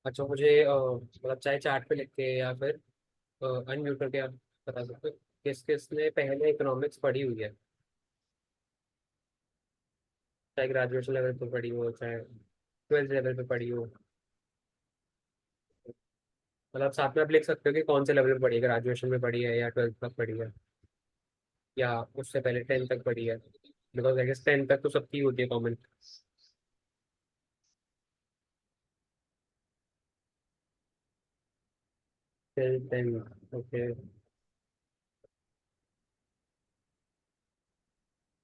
अच्छा मुझे मतलब चाहे चार्ट पे लिख के या फिर अनम्यूट करके आप बता सकते हो किस किस ने पहले इकोनॉमिक्स पढ़ी हुई है। चाहे ग्रेजुएशन लेवल पे पढ़ी हो चाहे ट्वेल्थ लेवल पे पढ़ी हो। मतलब साथ में आप लिख सकते हो कि कौन से लेवल पे पढ़ी है, ग्रेजुएशन में पढ़ी है या ट्वेल्थ तक पढ़ी है या उससे पहले टेंथ तक पढ़ी है। बिकॉज आई गेस टेंथ तक तो सबकी होती है कॉमन। 10 ओके।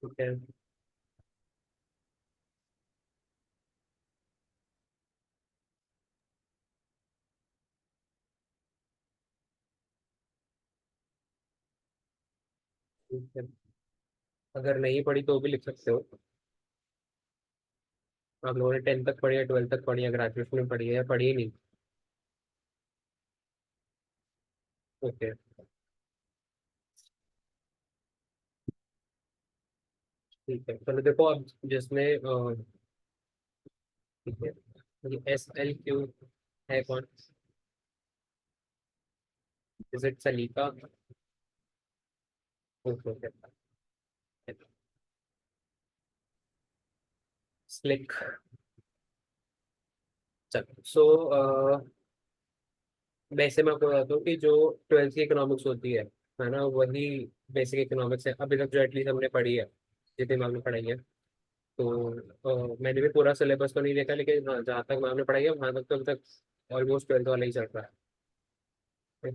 ठीक है। ठीक है। अगर नहीं पढ़ी तो भी लिख सकते हो। आप लोगों ने टेंथ तक पढ़ी है, ट्वेल्थ तक पढ़ी है, ग्रेजुएशन में पढ़ी है या पढ़ी ही नहीं। ओके। ठीक है चलो देखो अब जिसने ठीक है SLQ है कौन। इज इट सलीका। Okay okay. स्लिक। चलो सो वैसे मैं आपको बताता हूँ कि जो ट्वेल्थ की इकोनॉमिक्स होती है ना, वही बेसिक इकोनॉमिक्स है अभी तक जो एटलीस्ट हमने पढ़ी है, जितनी मैम ने पढ़ाई है। तो मैंने भी पूरा सिलेबस तो नहीं देखा, लेकिन हाँ, जहाँ तक मैम ने पढ़ाई है वहाँ तक तो अभी तक ऑलमोस्ट ट्वेल्थ वाला ही चल रहा है।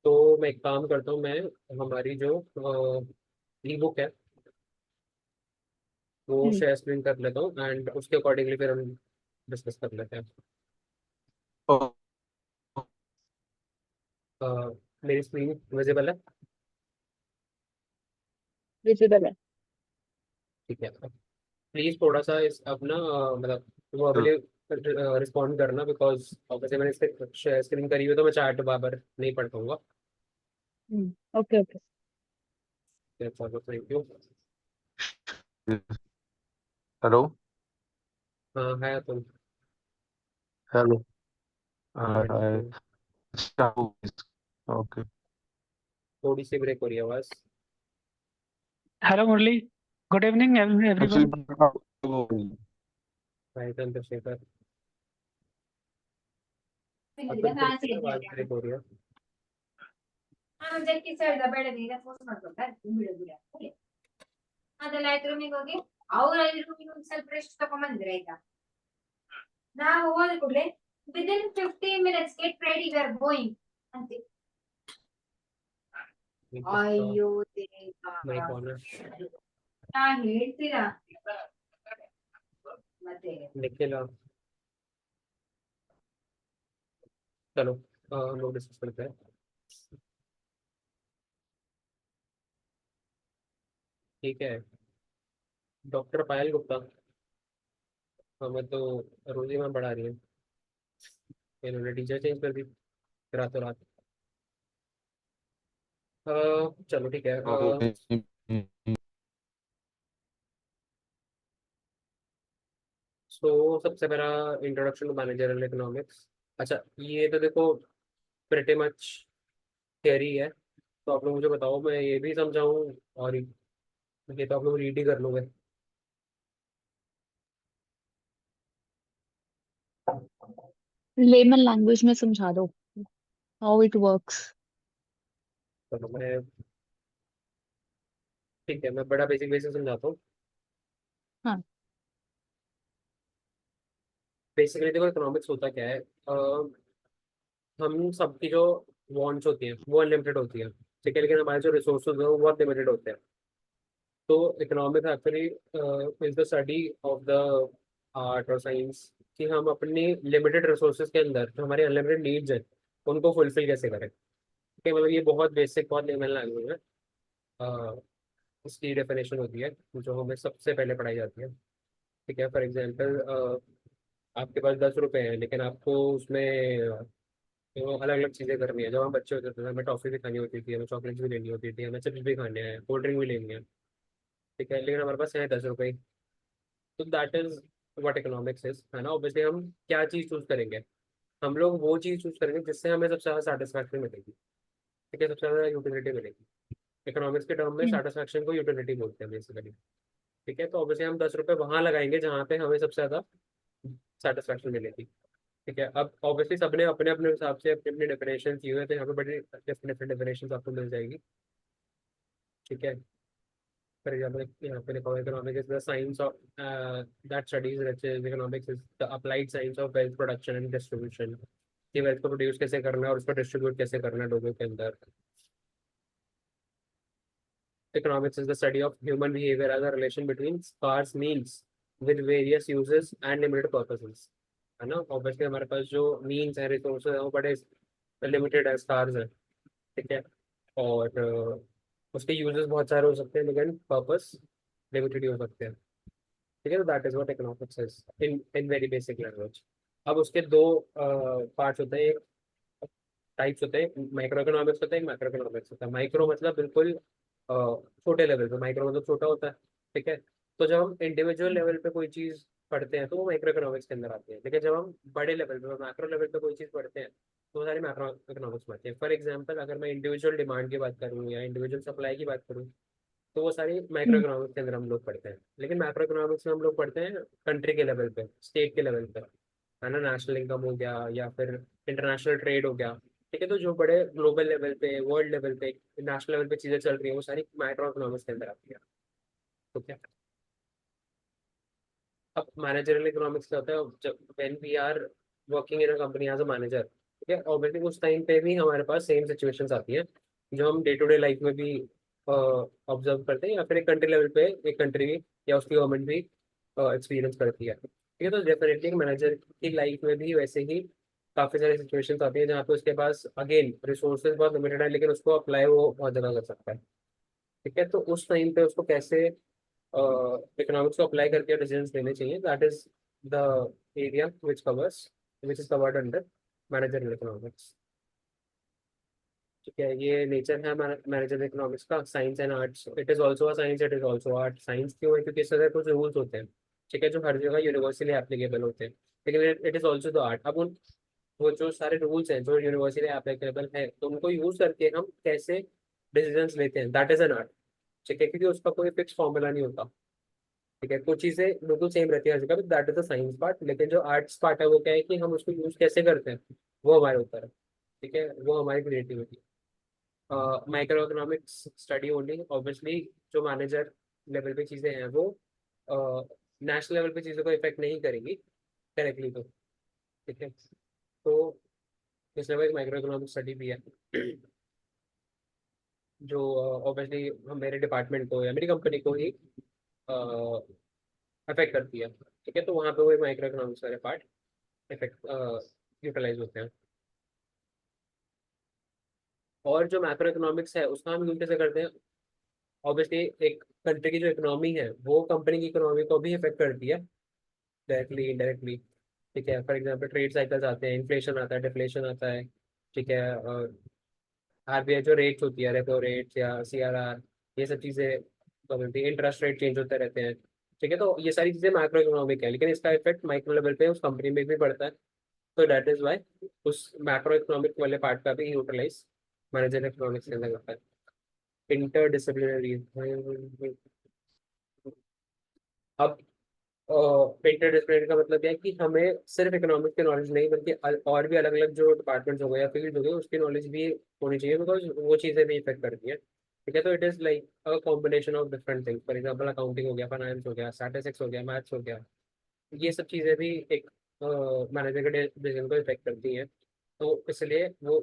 तो मैं एक काम करता हूँ, मैं हमारी जो ई बुक है वो हम्म। शेयर स्क्रीन कर लेता हूँ एंड उसके अकॉर्डिंगली फिर हम डिस्कस कर लेते हैं। ओ, अ, मेरी स्क्रीन विजिबल है। विजिबल है। ठीक है। प्लीज थोड़ा सा इस अपना मतलब वर्बली रिस्पॉन्ड करना, बिकॉज ऑब्वियसली मैंने इसके शेयर स्क्रीन करी हुई तो मैं चैट बार नहीं पढ़ पाऊंगा। Okay okay. चलो थैंक यू। हेलो। हाँ है तुम। हेलो। हाँ मैं ठीक हाय। हूँ। ओके। थोड़ी सी ब्रेक हो रही है आवाज। Hello Murli. Good evening everyone. Actually hi Chandrashekhar. Atul फिर से आवाज ब्रेक हो रही है। ಅದೆಲ್ಲ ರೂಮಿಗೆ ಹೋಗಿ ಅವ್ರ ರೂಮಿಗೆ ಒಂದು ಸ್ವಲ್ಪ ರೆಸ್ಟ್ ತಗೊಂಬಂದ್ರೆ ಆಯ್ತಾ ನಾವು ಹೋದ ಕೂಡಲೇ within 15 minutes get ready we are going ಅಂತೆ ये किसका ಅಯ್ಯೋ ದೇವ नहीं कौन है। ನಾ ಹೇಳ್ತೀರಾ ಮತ್ತೆ निखिल चलो हम लोग डिस्कस करते हैं। ठीक है। डॉक्टर पायल गुप्ता हमें तो रोजी मैम पढ़ा रही है, इन्होंने टीचर चेंज कर दी रातों रात। चलो ठीक है। सो सबसे पहला इंट्रोडक्शन टू मैनेजरल इकोनॉमिक्स। अच्छा ये तो देखो प्रेटी मच थियरी है, तो आप लोग मुझे बताओ मैं ये भी समझाऊँ और ये तो आप लोग रीड ही कर लोगे। लेमन लैंग्वेज में समझा दो हाउ इट वर्क्स। चलो मैं ठीक है मैं बड़ा बेसिक बेसिक समझाता हूँ। हाँ। बेसिकली देखो इकोनॉमिक्स होता क्या है। हम सबकी जो वांट्स होती हैं वो अनलिमिटेड होती है, ठीक है, लेकिन हमारे जो रिसोर्सेज हैं वो बहुत लिमिटेड होते हैं। तो economics actually is the study of the art और साइंस कि हम अपनी लिमिटेड रिसोर्सेज के अंदर जो हमारे अनलिमिटेड नीड्स हैं उनको फुलफिल कैसे करें। ठीक है, मतलब ये बहुत बेसिक बहुत लेवल लैंग्वेज है। अ, इसकी डेफिनेशन होती है जो हमें सबसे पहले पढ़ाई जाती है। ठीक है, फॉर एग्जांपल आपके पास 10 रुपए हैं लेकिन आपको उसमें तो अलग अलग चीज़ें करनी है। जब हम बच्चे होते थे हमें टॉफ़ी भी खानी होती थी, हमें चॉकलेट्स भी लेनी होती थी, हमें चिप्स भी खाने हैं, कोल्ड ड्रिंक भी लेनी है। ठीक है, लेकिन हमारे पास है 10 रुपए। तो that is what economics is, है ना। ऑब्वियसली हम क्या चीज़ चूज करेंगे। हम लोग वो चीज़ चूज करेंगे जिससे हमें सबसे ज़्यादा सेटिस्फैक्शन मिलेगी, ठीक है, सबसे ज़्यादा यूटिलिटी मिलेगी। इकोनॉमिक्स के टर्म में Hmm. सेटिस्फैक्शन को यूटिलिटी बोलते हैं बेसिकली, ठीक है। तो ऑब्वियसली हम 10 रुपये वहाँ लगाएंगे जहाँ पे हमें सबसे ज़्यादा सेटिस्फैक्शन मिलेगी, ठीक है। अब ऑब्वियसली सबने अपने अपने हिसाब से अपने अपने डेफिनेशन किए हुए थे, यहाँ पे बड़ी डिफरेंट डिफरेंट डेफिनेशन आपको मिल जाएगी, ठीक है। फॉर एग्जाम्पल यहाँ पे लिखा हुआ economics is the science of that studies riches, economics is the applied science of wealth production and distribution, कि वेल्थ को प्रोड्यूस कैसे करना है और उसको डिस्ट्रीब्यूट कैसे करना है लोगों के अंदर। Economics is the study of human behavior as a relation between scarce means with various uses and limited purposes, है ना। ऑब्वियसली हमारे पास जो मीन्स है, रिसोर्सेज है, वो बड़े लिमिटेड है, स्कार्स है, ठीक है। और उसके यूजेस बहुत सारे हो सकते हैं लेकिन पर्पस लिमिटेड ही हो सकते हैं, ठीक है। तो that is what economics is in in very basic language. अब उसके दो पार्ट्स होते हैं, टाइप्स होते हैं, माइक्रो इकोनॉमिक्स होता है, माइक्रो इकोनॉमिक्स होता है। माइक्रो मतलब बिल्कुल छोटे लेवल पे, माइक्रो मतलब छोटा होता है, ठीक है। तो जब हम इंडिविजुअल लेवल पे कोई चीज़ पढ़ते हैं तो वो माइक्रो इकोनॉमिक्स के अंदर आती है, लेकिन जब हम बड़े लेवल पे मैक्रो लेवल पे कोई चीज़ पढ़ते हैं तो वो सारी मैक्रो इकोनॉमिक्स में आती है। फॉर एग्जाम्पल अगर मैं इंडिविजुअल डिमांड की बात करूँ या इंडिविजुअल सप्लाई की बात करूँ तो वो सारी माइक्रो Hmm. इकोनॉमिक्स के अंदर हम लोग पढ़ते हैं। लेकिन मैक्रो इकोनॉमिक्स में हम लोग पढ़ते हैं कंट्री के लेवल पे, स्टेट के लेवल पे, है ना। नेशनल इनकम हो गया या फिर इंटरनेशनल ट्रेड हो गया, ठीक है। तो जो बड़े ग्लोबल लेवल पे, वर्ल्ड लेवल पे, नेशनल लेवल पे चीजें चल रही है वो सारी माइक्रो इकोनॉमिक्स के अंदर आती है, ठीक है। अब मैनेजरियल इकोनॉमिक्स क्या होता है, जब when we are working in a company as a manager, ठीक है, ऑब्वियसली उस टाइम पे भी हमारे पास सेम सिचुएशंस आती हैं जो हम डे टू डे लाइफ में भी ऑब्जर्व करते हैं, या फिर एक कंट्री लेवल पे एक कंट्री या उसकी गवर्नमेंट भी एक्सपीरियंस करती है, ठीक है। तो डेफिनेटली मैनेजर की लाइफ में भी वैसे ही काफ़ी सारी सिचुएशंस आती है जहाँ पे उसके पास अगेन रिसोर्सेज बहुत लिमिटेड है लेकिन उसको अप्लाई वो बहुत ज़्यादा कर सकता है, ठीक है। तो उस टाइम पे उसको कैसे इकोनॉमिक्स को अप्लाई करके डिसीजंस लेने चाहिए, that is the area which is covered under managerial economics, ठीक है। ये नेचर है मैनेजरियल इकोनॉमिक्स का, science and arts. It is also a science, it is also art. Science क्यों है, क्योंकि इसके अंदर कुछ रूल्स होते हैं, ठीक है, जो हर जगह यूनिवर्सली एप्लीकेबल होते हैं, लेकिन it is also the art. अब उन वो जो सारे रूल्स हैं जो यूनिवर्सली एप्लीकेबल है तो उनको यूज करके हम कैसे डिसीजंस लेते हैं, दैट इज एन आर्ट, ठीक है। क्योंकि उसका कोई फिक्स फॉर्मूला नहीं होता, ठीक है। कुछ चीजें बिल्कुल सेम रहती है हर जगह, that is the science part. लेकिन जो आर्ट्स पार्ट है वो क्या है कि हम उसको यूज कैसे करते हैं वो हमारे ऊपर है, ठीक है, वो हमारी creativity. Micro economics study only obviously जो मैनेजर लेवल पे चीजें हैं वो नेशनल लेवल पे चीज़ों को इफेक्ट नहीं करेंगी डायरेक्टली, तो ठीक है। तो इसलिए वो एक माइक्रो इकोनॉमिक स्टडी भी है जो ऑब्वियसली मेरे डिपार्टमेंट को या मेरी कंपनी को ही अफेक्ट करती है, ठीक है। तो वहाँ पे वो माइक्रो इकोनॉमिक्स वाले पार्ट इफेक्ट यूटिलाइज होते हैं। और जो मैक्रो इकोनॉमिक्स है उसका हम यूज कैसे करते हैं, ऑब्वियसली एक कंट्री की जो इकोनॉमी है वो कंपनी की इकोनॉमी को भी इफेक्ट करती है डायरेक्टली इनडायरेक्टली, ठीक है। फॉर एग्जांपल ट्रेड साइकिल्स आते हैं, इन्फ्लेशन आता है, डिफ्लेशन आता है, ठीक है। और आरबीआई जो रेट्स होती है, रेपो रेट्स या सीआरआर, ये सब चीज़ें बदलती है, इंटरेस्ट रेट चेंज होते रहते हैं, ठीक है। तो ये सारी चीज़ें मैक्रो इकोनॉमिक है लेकिन इसका इफेक्ट माइक्रो लेवल पे उस कंपनी में भी पड़ता है। तो दैट इज वाई उस मैक्रो इकोनॉमिक वाले पार्ट का भी यूटिलाइज मैनेजर इकोनॉमिक्स के अंदर करता है। इंटरडिसिप्लिनरी, अब इंटरडिसिप्लिनरी का मतलब क्या है कि हमें सिर्फ इकोनॉमिक्स की नॉलेज नहीं बल्कि और भी अलग अलग जो डिपार्टमेंट्स हो गए या फील्ड हो गए उसकी नॉलेज भी होनी चाहिए, बिकॉज वो चीज़ें भी इफेक्ट करती है, ठीक है। तो it is like a combination of different things. For example accounting हो गया, फाइनेंस हो गया, स्टैटिस्टिक्स हो गया, मैथ्स हो गया, ये सब चीज़ें भी एक मैनेजर के डिसीजन को इफेक्ट करती हैं। तो इसलिए वो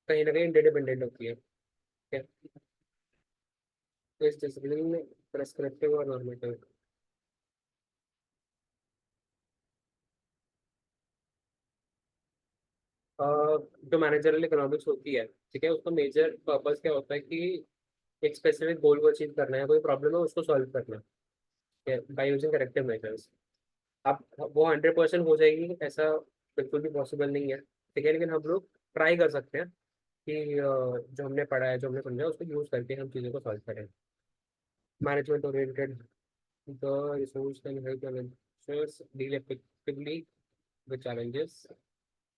कहीं ना कहीं इंटरडिपेंडेंट होती है, ठीक है। तो इस डिसिप्लिन में प्रेस्क्रिप्टिव और नॉर्मेटिव, जो मैनेजरल इकोनॉमिक्स होती है, ठीक है, उसका मेजर पर्पस क्या होता है कि एक स्पेसिफिक गोल को अचीव करना है, कोई प्रॉब्लम है उसको सॉल्व करना है बाय यूजिंग करेक्टिव मेजर्स। अब वो 100% हो जाएगी ऐसा बिल्कुल भी पॉसिबल नहीं है, ठीक है, लेकिन हम लोग ट्राई कर सकते हैं कि जो हमने पढ़ा है, जो हमने समझा है, उसको यूज करके हम चीज़ों को सॉल्व करें। Management oriented, the resource can help managers deal effectively with challenges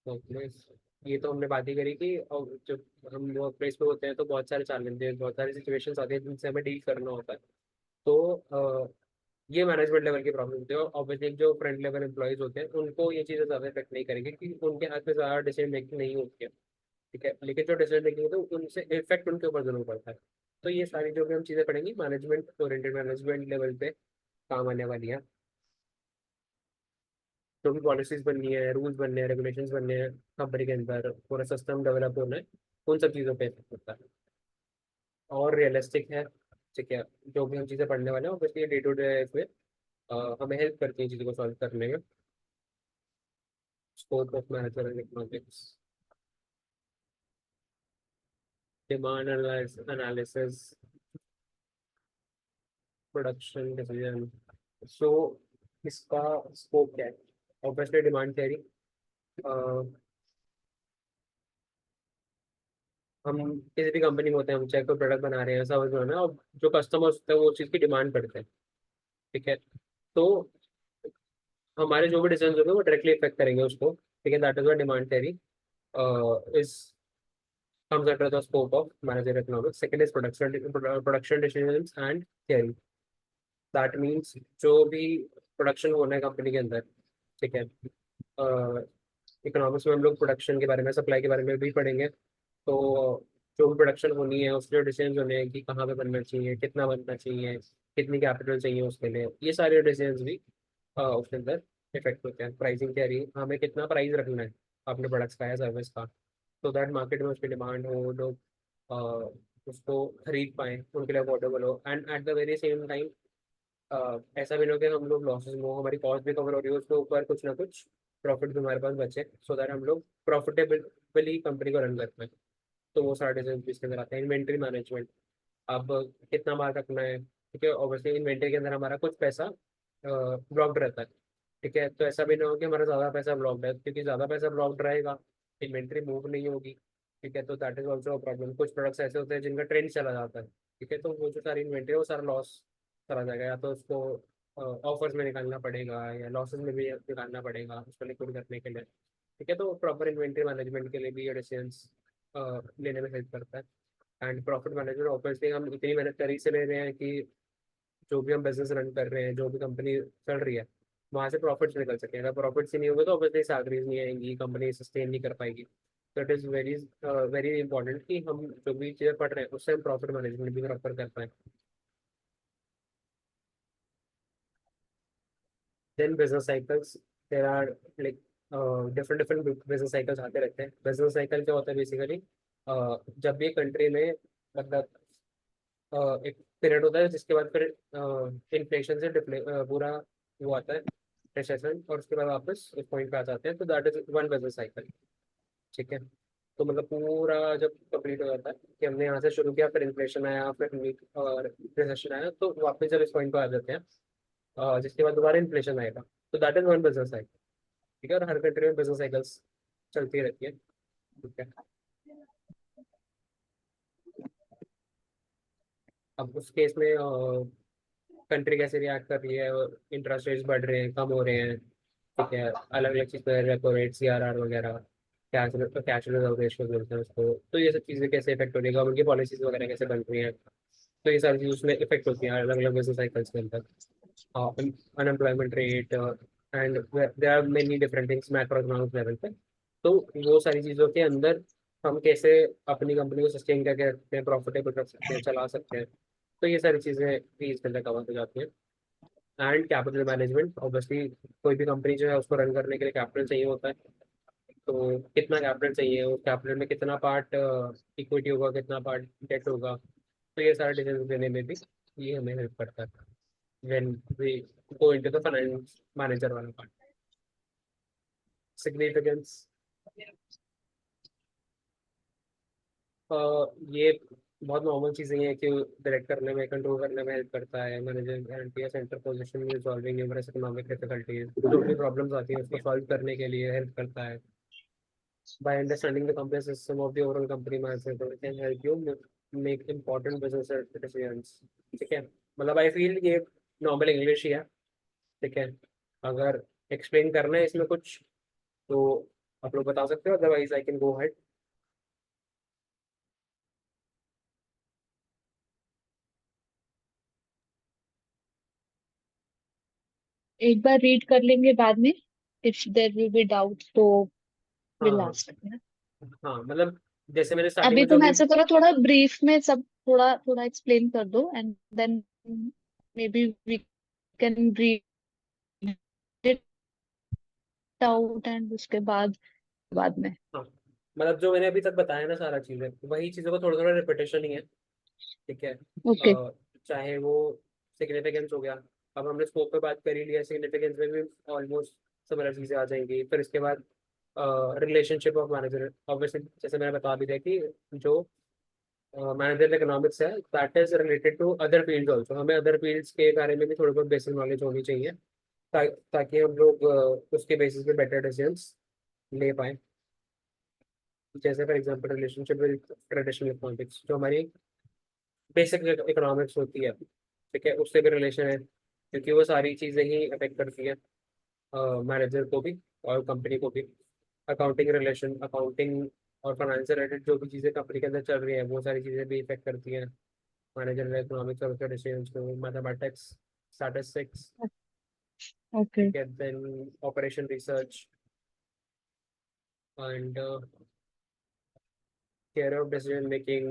workplace, ये तो हमने बात ही करी कि और जब हम वर्क प्लेस पे होते हैं तो बहुत सारे चैलेंजेस, बहुत सारी सिचुएशंस आती है जिनसे हमें डील करना होता है। तो ये मैनेजमेंट लेवल की प्रॉब्लम होती है, और ऑब्वियसली जो फ्रंट लेवल एम्प्लॉयज होते हैं उनको ये चीज़ें ज़्यादा इफेक्ट नहीं करेंगी क्योंकि उनके हाथ में ज़्यादा डिसीजन मेकिंग नहीं होती है। ठीक है, लेकिन जो डिसीजन मेकिंग होती है उनसे इफेक्ट उनके ऊपर जरूर पड़ता है। तो ये सारी जो भी हम चीज़ें पढ़ेंगी मैनेजमेंट ओरिएंटेड, मैनेजमेंट लेवल पे काम आने वाली है। जो भी पॉलिसीज बननी है, रूल्स बनने हैं, रेगुलेशंस बनने हैं कंपनी के अंदर, पूरा सिस्टम डेवलप होना है, उन सब चीज़ों पे इफेक्ट होता है। और रियलिस्टिक है। ठीक है, जो भी हम चीज़ें पढ़ने वाले हैं obviously day to day life में हमें हेल्प करती है चीज़ों को सॉल्व करने में। Scope of management economics, demand analysis, production decision. So इसका स्कोप क्या है? Obviously demand theory. हम किसी भी कंपनी में होते हैं, हम चाहे कोई प्रोडक्ट बना रहे हैं, सर्विस बना रहे हैं, और जो कस्टमर्स होते हैं वो उस चीज़ की डिमांड करते हैं। ठीक है, तो हमारे जो भी डिसीजन होंगे वो डायरेक्टली इफेक्ट करेंगे उसको। ठीक है, that is what demand theory is comes under the scope of managerial economics. Second is production decisions and theory. That means जो भी प्रोडक्शन होना है कंपनी के अंदर। ठीक है, इकोनॉमिक्स में हम लोग प्रोडक्शन के बारे में, सप्लाई के बारे में भी पढ़ेंगे। तो जो भी प्रोडक्शन होनी है उसके जो डिसीजन होने हैं कि कहाँ पे बनना चाहिए, कितना बनना चाहिए, कितनी कैपिटल चाहिए उसके लिए, ये सारे डिसीजन भी उसके अंदर इफेक्ट होते हैं। प्राइसिंग थियरी, हमें कितना प्राइस रखना है अपने प्रोडक्ट्स का या सर्विस का, तो दैट मार्केट में उसकी डिमांड हो, लोग उसको खरीद पाएँ, उनके लिए अफोर्डेबल हो, and at the very same time ऐसा भी ना हो कि हम लोग लॉसेस में हो, हमारी कॉस्ट भी कवर हो रही है, उसके ऊपर कुछ ना कुछ प्रॉफिट भी हमारे पास बचे, सो दैट हम लोग प्रॉफिटेबली कंपनी को रन करते हैं। तो वो सारे डिसीजन इसके अंदर आते हैं। इन्वेंट्री मैनेजमेंट, अब कितना माल रखना है। ठीक है, ऑब्वियसली इन्वेंट्री के अंदर हमारा कुछ पैसा ब्लॉक्ड रहता है। ठीक है, तो ऐसा भी ना हो कि हमारा ज़्यादा पैसा ब्लॉक्ड है, क्योंकि ज़्यादा पैसा ब्लॉक्ड रहेगा, इन्वेंट्री मूव नहीं होगी। ठीक है, तो दैट इज ऑल्सो प्रॉब्लम। कुछ प्रोडक्ट्स ऐसे होते हैं जिनका ट्रेंड चला जाता है। ठीक है, तो वो जो सारी इन्वेंट्री है वो सारा लॉस करा जाएगा, या तो उसको ऑफर्स में निकालना पड़ेगा या लॉसेस में भी निकालना पड़ेगा उसको लिक्विड करने के लिए। ठीक है, तो प्रॉपर इन्वेंट्री मैनेजमेंट के लिए भी ये डिसीजंस लेने में हेल्प करता है। एंड प्रॉफिट मैनेजमेंट, ऑब्वियसली हम इतनी मेहनत करी से ले रहे हैं कि जो भी हम बिजनेस रन कर रहे हैं, जो भी कंपनी चल रही है, वहाँ से प्रॉफिट्स निकल सके। अगर प्रॉफिट्स ही नहीं होंगे तो ऑब्वियसली सैलरीज नहीं आएंगी, कंपनी सस्टेन नहीं कर पाएगी। तो it is very very important कि हम जो भी चीज़ें पढ़ रहे हैं उससे हम प्रॉफिट मैनेजमेंट भी प्रॉपर कर पाएँ। Then business cycles, there are like different different business cycles आते रहते हैं। बिजनेस साइकिल क्या होता है बेसिकली, जब भी कंट्री में मतलब एक पीरियड होता है जिसके बाद फिर इन्फ्लेशन से पूरा वो आता है रिसेशन, और उसके बाद वापस इस पॉइंट पे आ जाते हैं, तो that is one business cycle. ठीक है, तो मतलब पूरा जब कंप्लीट हो जाता है कि हमने यहाँ से शुरू किया, फिर इन्फ्लेशन आया, फिर और रिसेशन आया, तो वापस जब इस पॉइंट पे आ जाते हैं जिसके बाद दोबारा इन्फ्लेशन आएगा, तो that is one business cycle. ठीक है, और हर कंट्री में बिजनेस साइकिल्स चलती रहती है। ठीक है, अब उस केस में कंट्री कैसे रिएक्ट कर रही है, और इंटरेस्ट रेट्स बढ़ रहे हैं, कम हो रहे हैं। ठीक है, अलग अलग चीज़ पर रेपो रेट, CRR वगैरह, कैश रिजर्व रेशियो बोलते हैं उसको। तो ये सब चीज़ें कैसे इफेक्ट हो रही है, गवर्नमेंट की पॉलिसीज वगैरह कैसे बन रही हैं, तो ये सारी चीज़ उसमें इफेक्ट होती हैं अलग अलग बिजनेस साइकिल्स के अंदर। Unemployment rate and there are many different things macro economic level पे। तो वो सारी चीज़ों के अंदर हम कैसे अपनी कंपनी को सस्टेन करके रखते हैं, प्रॉफिटेबल रख सकते हैं, चला सकते हैं, तो ये सारी चीज़ें भी इसके अंदर कवर हो जाती हैं। एंड कैपिटल मैनेजमेंट, ऑब्वियसली कोई भी कंपनी जो है उसको रन करने के लिए कैपिटल चाहिए होता है। तो कितना कैपिटल चाहिए, उस कैपिटल में कितना पार्ट इक्विटी होगा, कितना पार्ट डेट होगा, तो ये सारे डिसीजन लेने में भी ये हमें हेल्प करता है when we go into the finance manager वाला पार्ट। सिग्निफिकेंस, ये बहुत नॉर्मल चीज़ें हैं कि डायरेक्ट करने में, कंट्रोल करने में हेल्प करता है। मैनेजर गारंटी सेंटर पोजीशन में रिजॉल्विंग न्यूमरस इकोनॉमिक डिफिकल्टीज, जो भी प्रॉब्लम्स आती हैं उसको सॉल्व करने के लिए हेल्प करता है। By understanding the company system of the overall company management can help you make important business decisions. ठीक है, मतलब आई फील ये नॉर्मल इंग्लिश ही है। ठीक है, अगर एक्सप्लेन करना है इसमें कुछ, तो आप लोग बता सकते हो, otherwise I can go head. एक बार रीड कर लेंगे बाद में, if there will be doubt तो विल हाँ आस्क। हाँ, मतलब जैसे मैंने स्टार्टिंग अभी में जो तुम भी। ऐसे करो, थोड़ा ब्रीफ में सब थोड़ा थोड़ा एक्सप्लेन कर दो, and then maybe we can read it out, and उसके बाद में। हाँ, मतलब जो मैंने अभी तक बताया ना सारा चीज़ें, वही चीज़ों का थोड़ा थोड़ा रिपीटेशन ही है। ठीक है। ओके। चाहे वो सिग्निफिकेंस हो गया, अब हमने स्कोप पे बात कर ही लिया, सिग्निफिकेंस में भी ऑलमोस्ट सिमिलर चीज़ें आ जाएंगी। फिर इसके बाद रिलेशनशिप ऑफ मैनेजर, ऑब्वियसली जैसे मैंने बता भी दिया कि जो मैनेजर इकोनॉमिक्स है, that is related to other field also. हमें अदर फील्ड्स के बारे में भी थोड़ी बहुत बेसिक नॉलेज होनी चाहिए, ताकि हम लोग उसके बेसिस पे बेटर डिसीजंस ले पाए। जैसे for example relationship with traditional economics, जो हमारी बेसिक इकोनॉमिक्स होती है, ठीक है, उससे भी रिलेशन है, क्योंकि वो सारी चीज़ें ही अफेक्ट करती हैं मैनेजर को भी और कंपनी को भी। अकाउंटिंग रिलेशन, अकाउंटिंग और फाइनेंस रिलेटेड जो भी चीज़ें कंपनी के अंदर चल रही है, वो सारी चीज़ें भी इफेक्ट करती हैं मैनेजर इकोनॉमिक्स और उसके डिसीजंस को। Mathematics, statistics, okay. ठीक है, then operation research and care of decision making,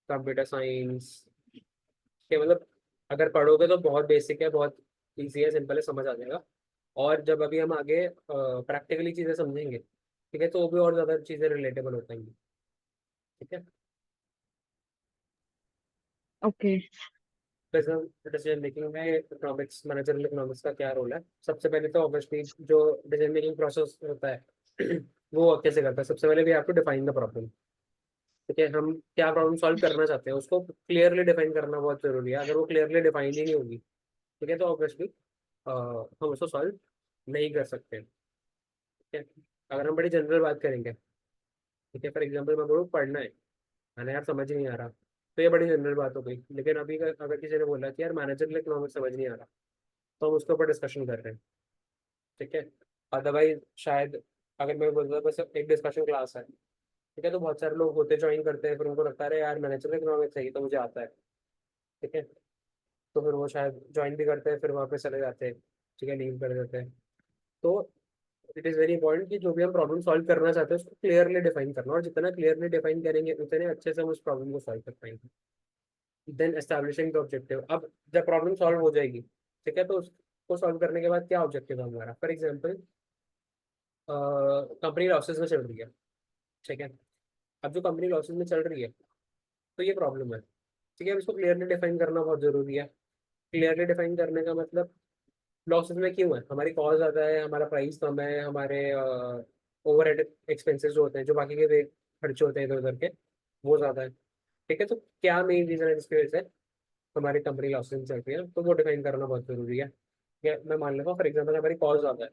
computer science के। मतलब अगर पढ़ोगे तो बहुत बेसिक है, बहुत इजी है, सिंपल है, समझ आ जाएगा। और जब अभी हम आगे प्रैक्टिकली चीज़ें समझेंगे, ठीक है, तो वो भी और ज़्यादा चीज़ें रिलेटेबल हो पाएंगी। ठीक है। ओके। डिसीजन मेकिंग में इकोनॉमिक्स, मैनेजरल इकोनॉमिक्स का क्या रोल है? सबसे पहले तो ऑब्वियसली जो डिसीजन मेकिंग प्रोसेस होता है वो कैसे करता है? सबसे पहले भी आपको डिफाइन द प्रॉब्लम। ठीक है, हम क्या प्रॉब्लम सॉल्व करना चाहते हैं उसको क्लियरली डिफाइन करना बहुत जरूरी है। अगर वो क्लियरली डिफाइन ही नहीं होगी, ठीक है, तो ऑब्वियसली हम उसको सॉल्व नहीं कर सकते। ठीक है। अगर हम बड़ी जनरल बात करेंगे, ठीक है, फॉर एग्जाम्पल मैं बोलूँ पढ़ना है, मैंने यार समझ ही नहीं आ रहा, तो ये बड़ी जनरल बात हो गई। लेकिन अभी अगर किसी ने बोला कि यार मैनेजरल इकोनॉमिक्स समझ नहीं आ रहा, तो हम उसके ऊपर डिस्कशन कर रहे हैं। ठीक है। अदरवाइज शायद अगर मैं बोलता बस एक डिस्कशन क्लास है, ठीक है, तो बहुत सारे लोग होते ज्वाइन करते हैं, फिर उनको लगता है "अरे यार मैनेजरल इकोनॉमिक्स है, ये तो मुझे आता है"। ठीक है, तो फिर वो शायद ज्वाइन भी करते हैं, फिर वहाँ पे चले जाते हैं, ठीक है, लीव कर देते हैं। तो इट इज़ वेरी इंपॉर्टेंट कि जो भी हम प्रॉब्लम सॉल्व करना चाहते हैं उसको क्लियरली डिफाइन करना, और जितना क्लियरली डिफाइन करेंगे उतने अच्छे से हम उस प्रॉब्लम को सॉल्व कर पाएंगे। Then establishing the objective. अब जब प्रॉब्लम सॉल्व हो जाएगी, ठीक है, तो उसको सॉल्व करने के बाद क्या ऑब्जेक्टिव है हमारा? फॉर एग्जाम्पल कंपनी लॉसेस में चल रही है, ठीक है। अब जो कंपनी लॉसेस में चल रही है, तो ये प्रॉब्लम है, ठीक है। अब इसको क्लियरली डिफाइन करना बहुत जरूरी है। क्लियरली डिफाइन करने का मतलब लॉसेस में क्यों है? हमारी कॉस्ट ज़्यादा है, हमारा प्राइस कम है, हमारे ओवरहेड एक्सपेंसेस जो होते हैं, जो बाकी के खर्चे होते हैं इधर उधर के, वो ज़्यादा है। ठीक है, तो क्या मेन रीज़न है जिसकी वजह से हमारी कंपनी लॉसेस में चल रही है, तो वो डिफाइन करना बहुत जरूरी है। या मैं मान लेता हूँ फॉर एग्जाम्पल हमारी कॉस्ट ज़्यादा है,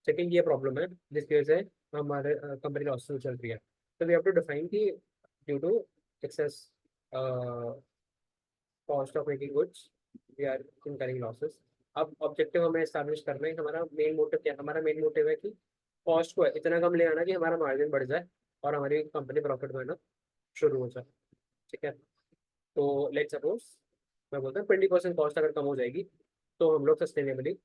ठीक है, ये प्रॉब्लम है जिसकी वजह से हमारे कंपनी लॉसेस में चल रही है। तो वी हैव टू डिफाइन कि due to excess cost of making goods we are incurring losses. अब ऑब्जेक्टिव हमें एस्टैब्लिश करना है, हमारा मेन मोटिव क्या है? हमारा मेन मोटिव है कि कॉस्ट को इतना कम ले आना कि हमारा मार्जिन बढ़ जाए और हमारी कंपनी प्रॉफिट में आना शुरू हो जाए। ठीक है, तो लेट सपोज मैं बोलता हूँ 20% कॉस्ट अगर कम हो जाएगी, तो हम लोग सस्टेनेबली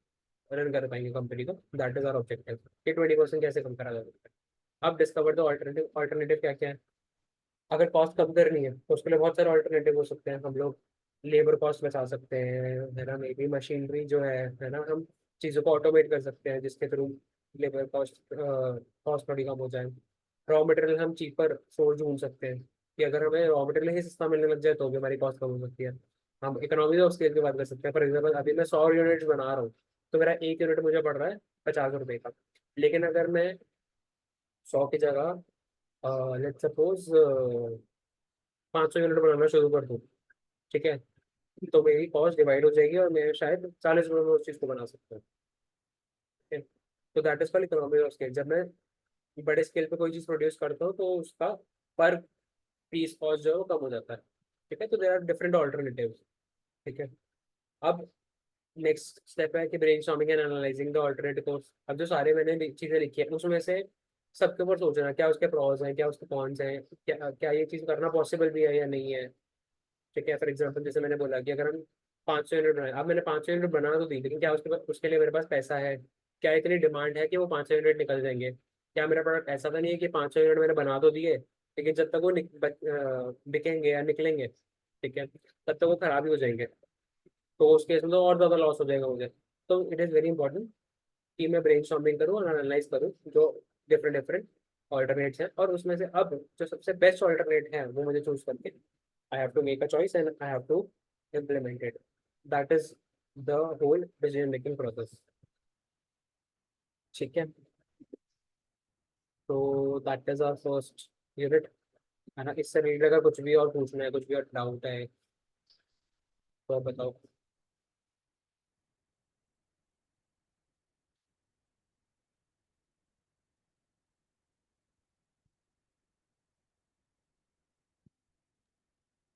रन कर पाएंगे कंपनी को। दैट इज आवर ऑब्जेक्टिव कि 20% कैसे कम करा जा सकता है। अब डिस्कवर द ऑल्टरनेटिव। ऑल्टरनेटिव क्या क्या है? अगर कॉस्ट कम करनी है तो उसके लिए बहुत सारे ऑल्टरनेटिव हो सकते हैं। हम लोग लेबर कॉस्ट बचा सकते हैं, है ना, मे बी मशीनरी जो है ना, हम चीज़ों को ऑटोमेट कर सकते हैं जिसके थ्रू लेबर कॉस्ट कॉस्ट थोड़ी कम हो जाए। रॉ मटेरियल हम चीपर सोर्स ढूंढ सकते हैं कि अगर हमें रॉ मटेरियल ही सस्ता मिलने लग जाए तो भी हमारी कॉस्ट कम हो सकती है। हम इकोनॉमी ऑफ स्केल की बात कर सकते हैं। फॉर एग्जाम्पल अभी मैं 100 यूनिट्स बना रहा हूँ, तो मेरा एक यूनिट मुझे पड़ रहा है 50 रुपये का। लेकिन अगर मैं 100 की जगह लेट सपोज 500 यूनिट बनाना शुरू कर दूँ, ठीक है, तो मेरी कॉस्ट डिवाइड हो जाएगी और मैं शायद 40 रुपये में उस चीज़ को बना सकता हूँ। ठीक है, तो that is called economy of scale. जब मैं बड़े स्केल पे कोई चीज़ प्रोड्यूस करता हूँ तो उसका पर पीस कॉस्ट जो है वो कम हो जाता है। ठीक है, तो देर आर डिफरेंट ऑल्टरनेटिव। ठीक है, अब नेक्स्ट स्टेप है कि brainstorming and analysing the alternative course. अब जो सारे मैंने चीज़ें लिखी है उसमें से सबके ऊपर सोचना क्या उसके प्रॉस हैं, क्या उसके कॉन्स हैं, क्या क्या ये चीज़ करना पॉसिबल भी है या नहीं है। ठीक है, फॉर एग्जाम्पल जैसे मैंने बोला कि अगर हम 500 यूनिट बनाए, अब मैंने 500 यूनिट बना तो दी, लेकिन क्या उसके लिए मेरे पास पैसा है, क्या इतनी डिमांड है कि वो 500 यूनिट निकल जाएंगे। क्या मेरा प्रोडक्ट ऐसा तो नहीं है कि 500 यूनिट मैंने बना तो दिए, लेकिन जब तक वो बिकेंगे या निकलेंगे, ठीक है, तब तक वो खराब ही हो जाएंगे। तो उस केस में तो और ज़्यादा लॉस हो जाएगा मुझे। तो इट इज़ वेरी इंपॉर्टेंट कि मैं ब्रेन स्टॉर्मिंग करूँ और एनालाइज करूँ जो डिफरेंट डिफरेंट ऑल्टरनेट्स हैं, और उसमें से अब जो सबसे बेस्ट ऑल्टरनेट है वो मुझे चूज करके I have to make a choice and I have to implement it. That is the whole decision making process. ठीक है, तो that is our first unit, है ना। इससे रिलेटेड अगर कुछ भी और पूछना है, कुछ भी और डाउट है तो आप बताओ।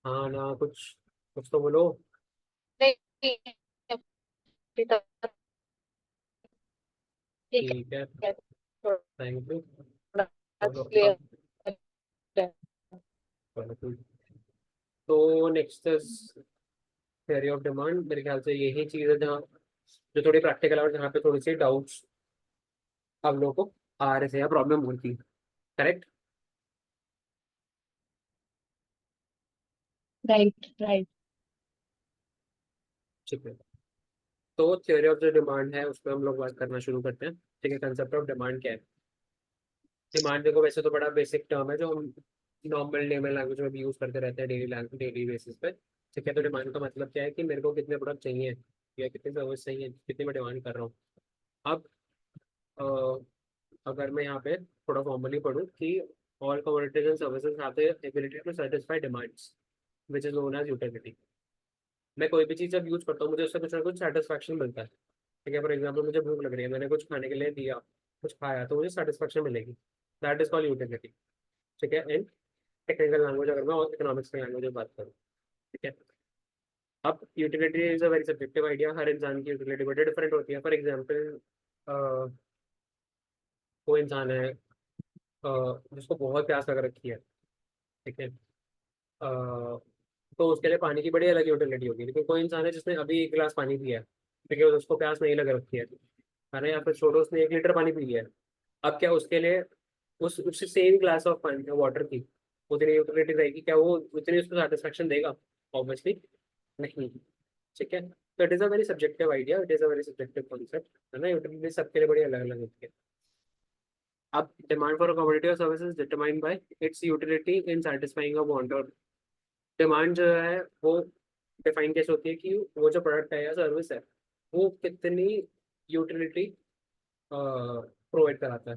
हाँ ना, कुछ कुछ तो बोलो। नहीं, अभी तक ठीक ठीक है, है, थैंक यू। थोड़ा चलो क्लियर अब है। चलो, cool। तो next is theory of demand. मेरे ख्याल से यही चीज़ है जहाँ जो थोड़ी प्रैक्टिकल और जहाँ पे थोड़ी सी डाउट्स आप लोगों को आ रहे थे या प्रॉब्लम हुई थी, करेक्ट। Right, right. ठीक है, तो थ्योरी ऑफ द डिमांड है, उस पर हम लोग बात करना शुरू करते हैं। ठीक है, कंसेप्ट ऑफ डिमांड क्या है। डिमांड देखो वैसे तो बड़ा बेसिक टर्म है जो हम नॉर्मल डे में लैंग्वेज में भी यूज़ करते रहते हैं डेली बेसिस पे। ठीक है, तो डिमांड का मतलब क्या है कि मेरे को कितने प्रोडक्ट चाहिए या कितनी सर्विस चाहिए, कितनी मैं डिमांड कर रहा हूँ। अब अगर मैं यहाँ पे थोड़ा फॉर्मली पढ़ूँ कि all commodities and services have the ability to satisfy demands which is known as utility. मैं कोई भी चीज़ जब यूज करता हूँ मुझे उससे कुछ ना कुछ सेटिस्फैक्शन मिलता है। ठीक है, फॉर एग्जाम्पल मुझे भूख लग रही है, मैंने कुछ खाने के लिए दिया, कुछ खाया, तो मुझे सेटिस्फैक्शन मिलेगी। That is called utility. ठीक है, इन टेक्निकल लैंग्वेज अगर मैं इकोनॉमिक्स की लैंग्वेज में बात करूँ। ठीक है, अब utility is a very subjective idea. हर इंसान की यूटिलिटी बड़ी डिफरेंट होती है। फॉर एग्जाम्पल कोई इंसान है जिसको बहुत प्यास लग रखी है, ठीक है, तो उसके लिए पानी की बड़ी अलग यूटिलिटी होगी। लेकिन कोई इंसान है जिसने अभी 1 गिलास पानी पिया है, ठीक है, उसको प्यास नहीं लग रखी है ना, या फिर छोड़ो उसने 1 लीटर पानी पी लिया है। अब क्या उसके लिए उस सेम ग्लास ऑफ पानी वाटर की उतनी यूटिलिटी रहेगी क्या, वो उतनी उसको सेटिस्फेक्शन देगा? ऑब्वियसली नहीं। ठीक है, तो it is a very subjective idea, it is a very subjective concept, है ना। यूटिलिटी सबके लिए बड़ी अलग अलग होती है। अब डिमांड फॉर कमोडिटी और services determined by it's utility in satisfying a want. और डिमांड जो है वो डिफाइन कैसे होती है कि वो जो प्रोडक्ट है या सर्विस है वो कितनी यूटिलिटी प्रोवाइड कराता है।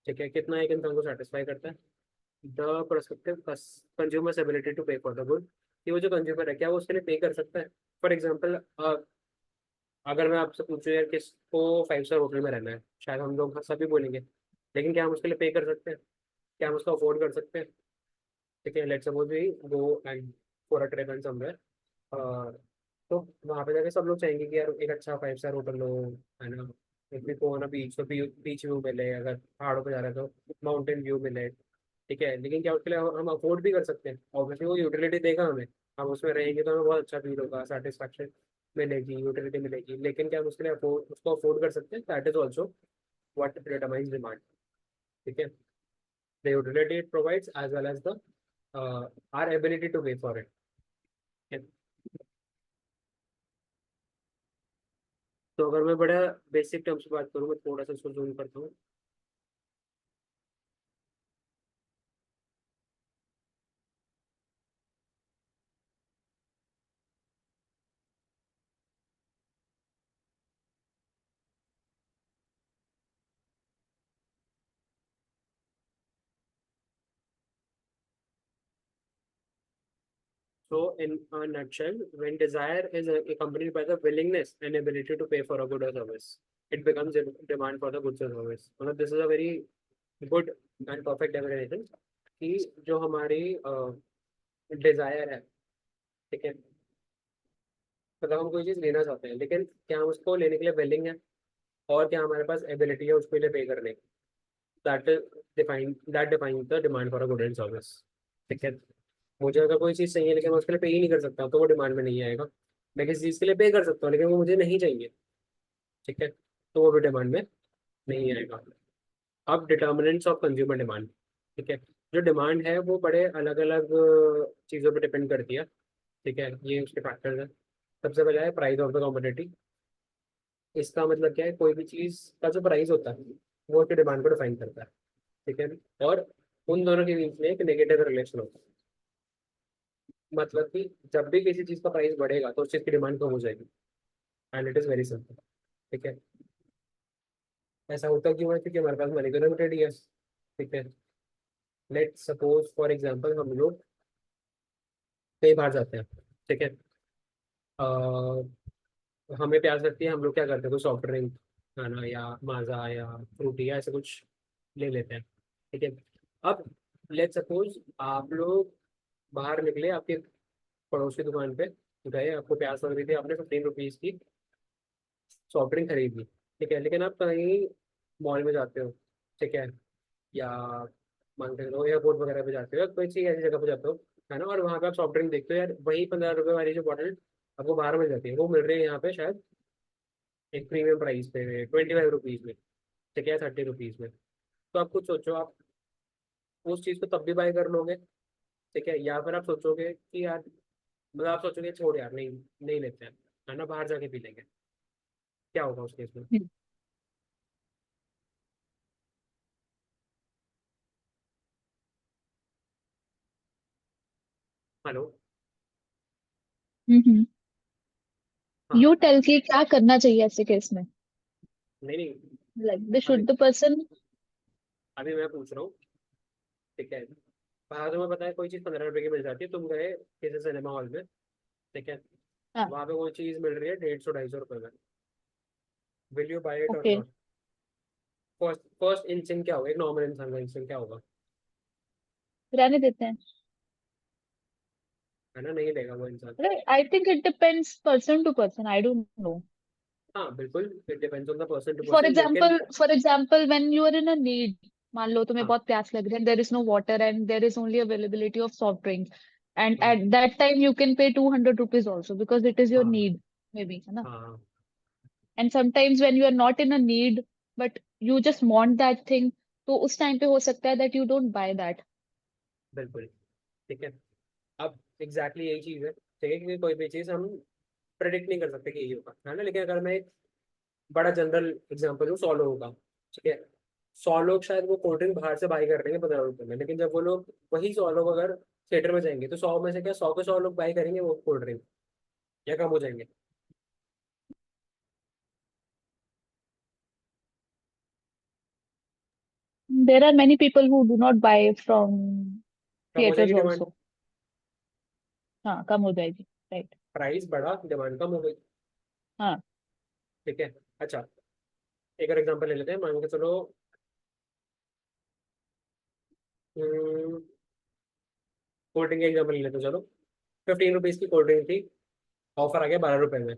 ठीक है, कितना एक इंसान को सेटिस्फाई करता है। The prospective consumers ability to pay for the good, कि वो जो कंज्यूमर है क्या वो उसके लिए पे कर सकता है। फॉर एग्जाम्पल अगर मैं आपसे पूछूं यार किसको 5 स्टार होटल में रहना है, शायद हम लोग सभी बोलेंगे, लेकिन क्या हम उसके लिए पे कर सकते हैं? क्या हम उसको अफोर्ड कर सकते हैं? ठीक है, let's suppose we go and for a trip and somewhere, तो वहाँ पे जाके सब लोग चाहेंगे कि यार एक अच्छा 5 स्टार होटल लो, है ना। If we go on a beach तो बीच व्यू मिले, अगर पहाड़ों पे जा रहे हैं तो माउंटेन व्यू मिले। ठीक है, लेकिन क्या उसके लिए हम अफोर्ड भी कर सकते हैं? ऑब्वियसली वो यूटिलिटी देगा हमें, हम उसमें रहेंगे तो हमें बहुत अच्छा फील होगा, सेटिस्फैक्शन मिलेगी, यूटिलिटी मिलेगी। लेकिन क्या हम उसके लिए अफोर्ड उसको अफोर्ड कर सकते हैं? That is also what determines demand. ठीक है, the utility it provides as well as the are ability to pay for it. तो अगर मैं बड़ा बेसिक टर्म्स की बात करूँ, मैं थोड़ा सा इसको जूम करता हूँ। So, in a nutshell, when desire is accompanied by the willingness and ability to pay for a good or service, it becomes a demand for the goods or service. मतलब this is a very good and perfect definition कि जो हमारी Dzire है, ठीक है, मतलब हम कोई चीज़ लेना चाहते हैं, लेकिन क्या हम उसको लेने के लिए विलिंग है, और क्या हमारे पास एबिलिटी है उसके लिए पे करने की। That define the demand for a good and service. ठीक है, मुझे अगर कोई चीज़ चाहिए लेकिन मैं उसके लिए पे ही नहीं कर सकता तो वो डिमांड में नहीं आएगा। मैं किसी चीज़ के लिए पे कर सकता हूँ लेकिन वो मुझे नहीं चाहिए, ठीक है, तो वो भी डिमांड में नहीं आएगा। अब डिटर्मिनेंट्स ऑफ कंज्यूमर डिमांड। ठीक है, जो डिमांड है वो बड़े अलग अलग चीज़ों पे डिपेंड करती है। ठीक है, ये उसके फैक्टर्स हैं। सबसे पहला है प्राइस ऑफ द कमोडिटी। इसका मतलब क्या है, कोई भी चीज़ का जो प्राइस होता है वो उसकी डिमांड को डिफाइन करता है। ठीक है, और उन दोनों के बीच में एक नेगेटिव रिलेशन होता है। मतलब कि जब भी किसी चीज़ का प्राइस बढ़ेगा तो उस चीज़ की डिमांड कम हो जाएगी, and it is very simple. ठीक है, ऐसा होता क्यों है, क्योंकि हमारे पास मनी तो लिमिटेड ही है। ठीक है, लेट सपोज फॉर एग्जांपल हम लोग कहीं बाहर जाते हैं। ठीक है, हमें प्यास लगती है, हम लोग क्या करते हैं, कोई सॉफ्ट ड्रिंक खाना या माजा या फ्रूटी या ऐसा कुछ ले लेते हैं। ठीक है, अब लेट सपोज आप लोग बाहर निकले, आपके पड़ोस की दुकान पे गए, आपको प्यास लग रही थी, आपने 15 रुपीज़ की सॉफ्ट ड्रिंक खरीद ली। ठीक है, लेकिन आप कहीं मॉल में जाते हो, ठीक है, या मान के चलो एयरपोर्ट वगैरह पे जाते हो, कोई चीज़ ऐसी जगह पे जाते हो, है ना, और वहाँ पे आप सॉफ्ट ड्रिंक देखते हो, यार वही 15 रुपये वाली जो बॉटल आपको बाहर मिल जाती है वो मिल रही है यहाँ पे शायद एक प्रीमियम प्राइस पे 25 रुपीज़ में। ठीक है, 30 रुपीज़ में। तो आप खुद सोचो, आप उस चीज़ को तब भी बाय कर लोगे, ठीक है, या फिर आप सोचोगे कि यार, मतलब आप सोचोगे छोड़ यार, नहीं नहीं लेते हैं, है ना, बाहर जाके पी लेंगे। क्या होगा उस केस में? हेलो। हम्म। हाँ। यू टेल कि क्या करना चाहिए ऐसे केस में, नहीं नहीं, लाइक द अभी शुड द पर्सन। अभी मैं पूछ रहा हूँ। ठीक है, बाहर तुम्हें पता है कोई चीज़ 15 रुपए की मिल जाती है, तुम गए किसी सिनेमा हॉल में, ठीक है, हाँ। वहाँ पे वो चीज़ मिल रही है 150-250 रुपये में। विल यू बाय इट और okay. Not? First first instinct क्या होगा, एक नॉर्मल इंसान का इंस्टिंक्ट क्या होगा? रहने देते हैं। है ना, नहीं लेगा वो इंसान। I think it depends person to person, I don't know. हाँ बिल्कुल, it depends on the person to for person, लेकिन example, when you are in a need, मान लो तुम्हें हाँ बहुत प्यास लग रही है, there is no water and there is only availability of soft drink, and हाँ at that time you can pay 200 rupees also because it is your हाँ नीड, मे बी, है ना। हाँ and sometimes when you are not in a need but you just want that thing, तो उस time पे हो सकता है that you don't buy that. बिल्कुल। ठीक है, अब एग्जैक्टली यही चीज़ है, ठीक है, क्योंकि कोई भी चीज़ हम प्रेडिक्ट नहीं कर सकते कि यही होगा, है ना, लेकिन अगर मैं एक बड़ा जनरल एग्जांपल दूँ 100 लोगों का, ठीक है, 100 लोग शायद वो कोल्ड ड्रिंक बाहर से बाई कर रहे हैं 15 रुपये में, लेकिन जब वो लोग वही 100 लोग अगर थिएटर में जाएंगे तो 100 में से क्या 100 के 100 लोग बाई करेंगे वो कोल्ड ड्रिंक, या कम हो जाएंगे? There are many people who do not buy from कम हो जाएगी थिएटर्स डिमांड। ऑल्सो। हाँ, कम हो जाएगी। राइट। प्राइस बढ़ा, डिमांड कम हो गई। हाँ। ठीक है, अच्छा, एक और एग्जांपल ले लेते हैं, मान के चलो कोल्ड ड्रिंक का एग्जांपल ले लेते हैं, चलो 15 रुपीज़ की कोल्ड ड्रिंक थी, ऑफर आ गया 12 रुपये में।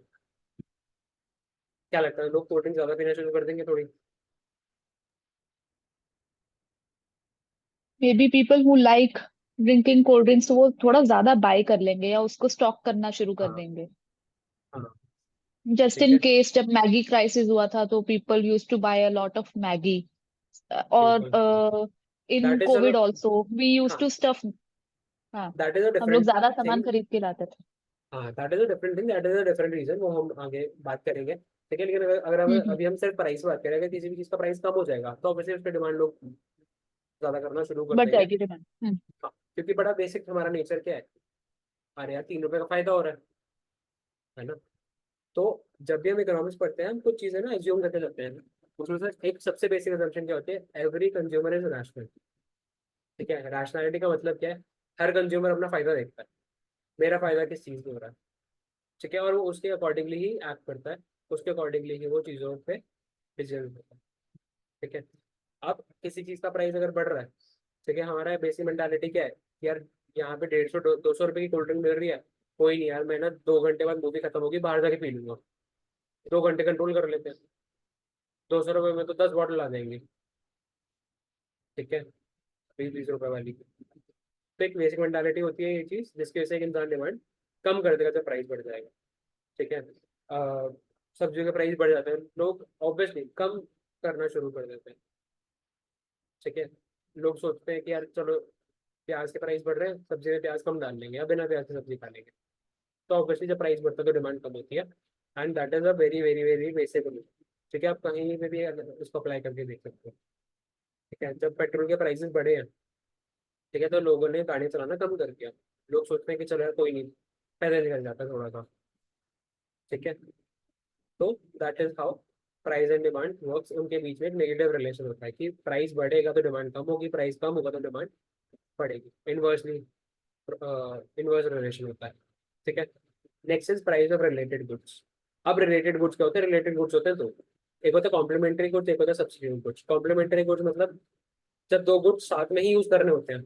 क्या लगता है, लोग कोल्ड ड्रिंक ज़्यादा पीना शुरू कर देंगे थोड़ी? May be people who like drinking cold drinks, तो वो थोड़ा ज्यादा बाय कर लेंगे या उसको स्टॉक करना शुरू कर हाँ देंगे। हाँ। जस्ट ठीक इन है, केस जब मैगी क्राइसिस हुआ था तो people use to buy a lot of Maggi, बिल्कुल। और इन दैट इज चलो, कोविड ऑल्सो वी यूज हाँ, टू स्टफ। हाँ। दैट इज अ हम लोग डिफरेंट ज्यादा सामान थिंग। खरीद के लाते थे। हाँ, that is a different thing, that is a different reason, वो हम आगे बात करेंगे। ठीक है, लेकिन अगर हम्म। अभी हम सिर्फ प्राइस की बात करें, अगर किसी भी चीज़ का प्राइस कम हो जाएगा तो ऑब्वियसली उस पर डिमांड लोग ज़्यादा करना शुरू कर बढ़ देंगे। जाएगी डिमांड। हाँ, क्योंकि बड़ा बेसिक हमारा नेचर क्या है, अरे यार 3 रुपये का फायदा हो रहा है ना। तो जब भी हम इकोनॉमिक्स पढ़ते हैं हम कुछ चीज़ें ना एज्यूम करके चलते हैं। उसमें से एक सबसे बेसिक assumption क्या होती है, एवरी कंज्यूमर इज रैशनल। ठीक है, रैशनैलिटी का मतलब क्या है, हर कंज्यूमर अपना फायदा देखता है, मेरा फायदा किस चीज़ में हो रहा है। ठीक है, और वो उसके अकॉर्डिंगली ही एक्ट करता है, उसके अकॉर्डिंगली ही वो चीज़ों पे डिसीजन लेता है। ठीक है, अब किसी चीज़ का प्राइस अगर बढ़ रहा है, ठीक है, हमारा बेसिक मेंटालिटी क्या है कि यार यहाँ पे 150-200 रुपये की कोल्ड ड्रिंक मिल रही है, कोई नहीं यार, मैं ना 2 घंटे बाद मूवी खत्म होगी बाहर जाके पी लूंगा, 2 घंटे कंट्रोल कर लेते हैं, 200 रुपये में तो 10 बॉटल आ जाएंगी। ठीक है, 20-20 रुपए वाली। तो एक बेसिक मेंटालिटी होती है ये चीज़, जिसकी वजह से एक इंसान डिमांड कम कर देगा जब प्राइस बढ़ जाएगा। ठीक है, सब्जियों के प्राइस बढ़ जाते हैं, लोग ऑब्वियसली कम करना शुरू कर देते हैं। ठीक है, लोग सोचते हैं कि यार चलो प्याज के प्राइस बढ़ रहे हैं, सब्जी में प्याज कम डाल लेंगे या बिना प्याज की सब्जी खा लेंगे। तो ऑब्वियसली जब प्राइस बढ़ता है तो डिमांड कम होती है, and that is a very very very basic rule. ठीक है, आप कहीं पे भी उसको अप्लाई करके देख सकते हो। ठीक है, जब पेट्रोल के प्राइसेस बढ़े हैं, ठीक है, तो लोगों ने गाड़ी चलाना कम कर दिया। लोग सोचते हैं कि चलो यार कोई नहीं, पैदल निकल जाता है थोड़ा सा। ठीक है, तो that is how price and demand works. उनके बीच में एक नेगेटिव रिलेशन होता है कि प्राइस बढ़ेगा तो डिमांड कम होगी, प्राइस कम होगा तो डिमांड बढ़ेगी। इनवर्सली इनवर्स रिलेशन होता है। ठीक है, next is price of related goods. अब रिलेटेड गुड्स क्या होते हैं? रिलेटेड गुड्स होते हैं दो, एक होता है कॉम्प्लीमेंट्री गुड्स, एक होता है सब्सिट्यूट गुड्स। कॉम्प्लीमेंट्री गुड्स मतलब जब दो गुड्स साथ में ही यूज करने होते हैं।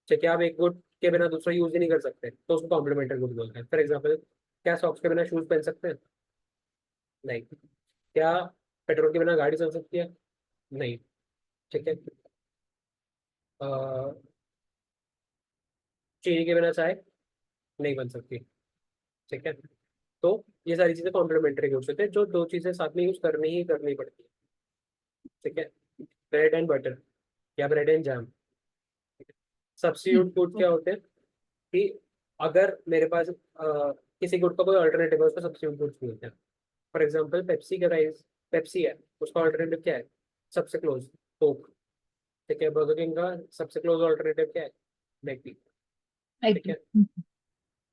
ठीक है, आप एक गुड के बिना दूसरा यूज ही नहीं कर सकते, तो उसको कॉम्प्लीमेंट्री गुड्स बोलते हैं। फॉर एग्जाम्पल, क्या सॉक्स के बिना शूज पहन सकते हैं? नहीं। क्या पेट्रोल के बिना गाड़ी चल सकती है? नहीं। ठीक है, अ, चीनी के बिना चाय नहीं बन सकती। ठीक है, तो ये सारी चीजें कॉम्प्लीमेंट्री गुड्स होते हैं जो दो चीजें साथ में यूज करनी ही करनी पड़ती है। ठीक है, ब्रेड एंड बटर या bread and jam. Substitute good क्या होते हैं कि अगर मेरे पास किसी गुड का कोई अल्टरनेटिव है, उसको सब्स्टिट्यूट गुड्स बोलते हैं। फॉर एग्जांपल, पेप्सी का प्राइस, पेप्सी है, उसका अल्टरनेटिव क्या है? सबसे क्लोज कोक। ठीक है, बर्गर किंग का सबसे क्लोज अल्टरनेटिव क्या है? मैकडी। ठीक है,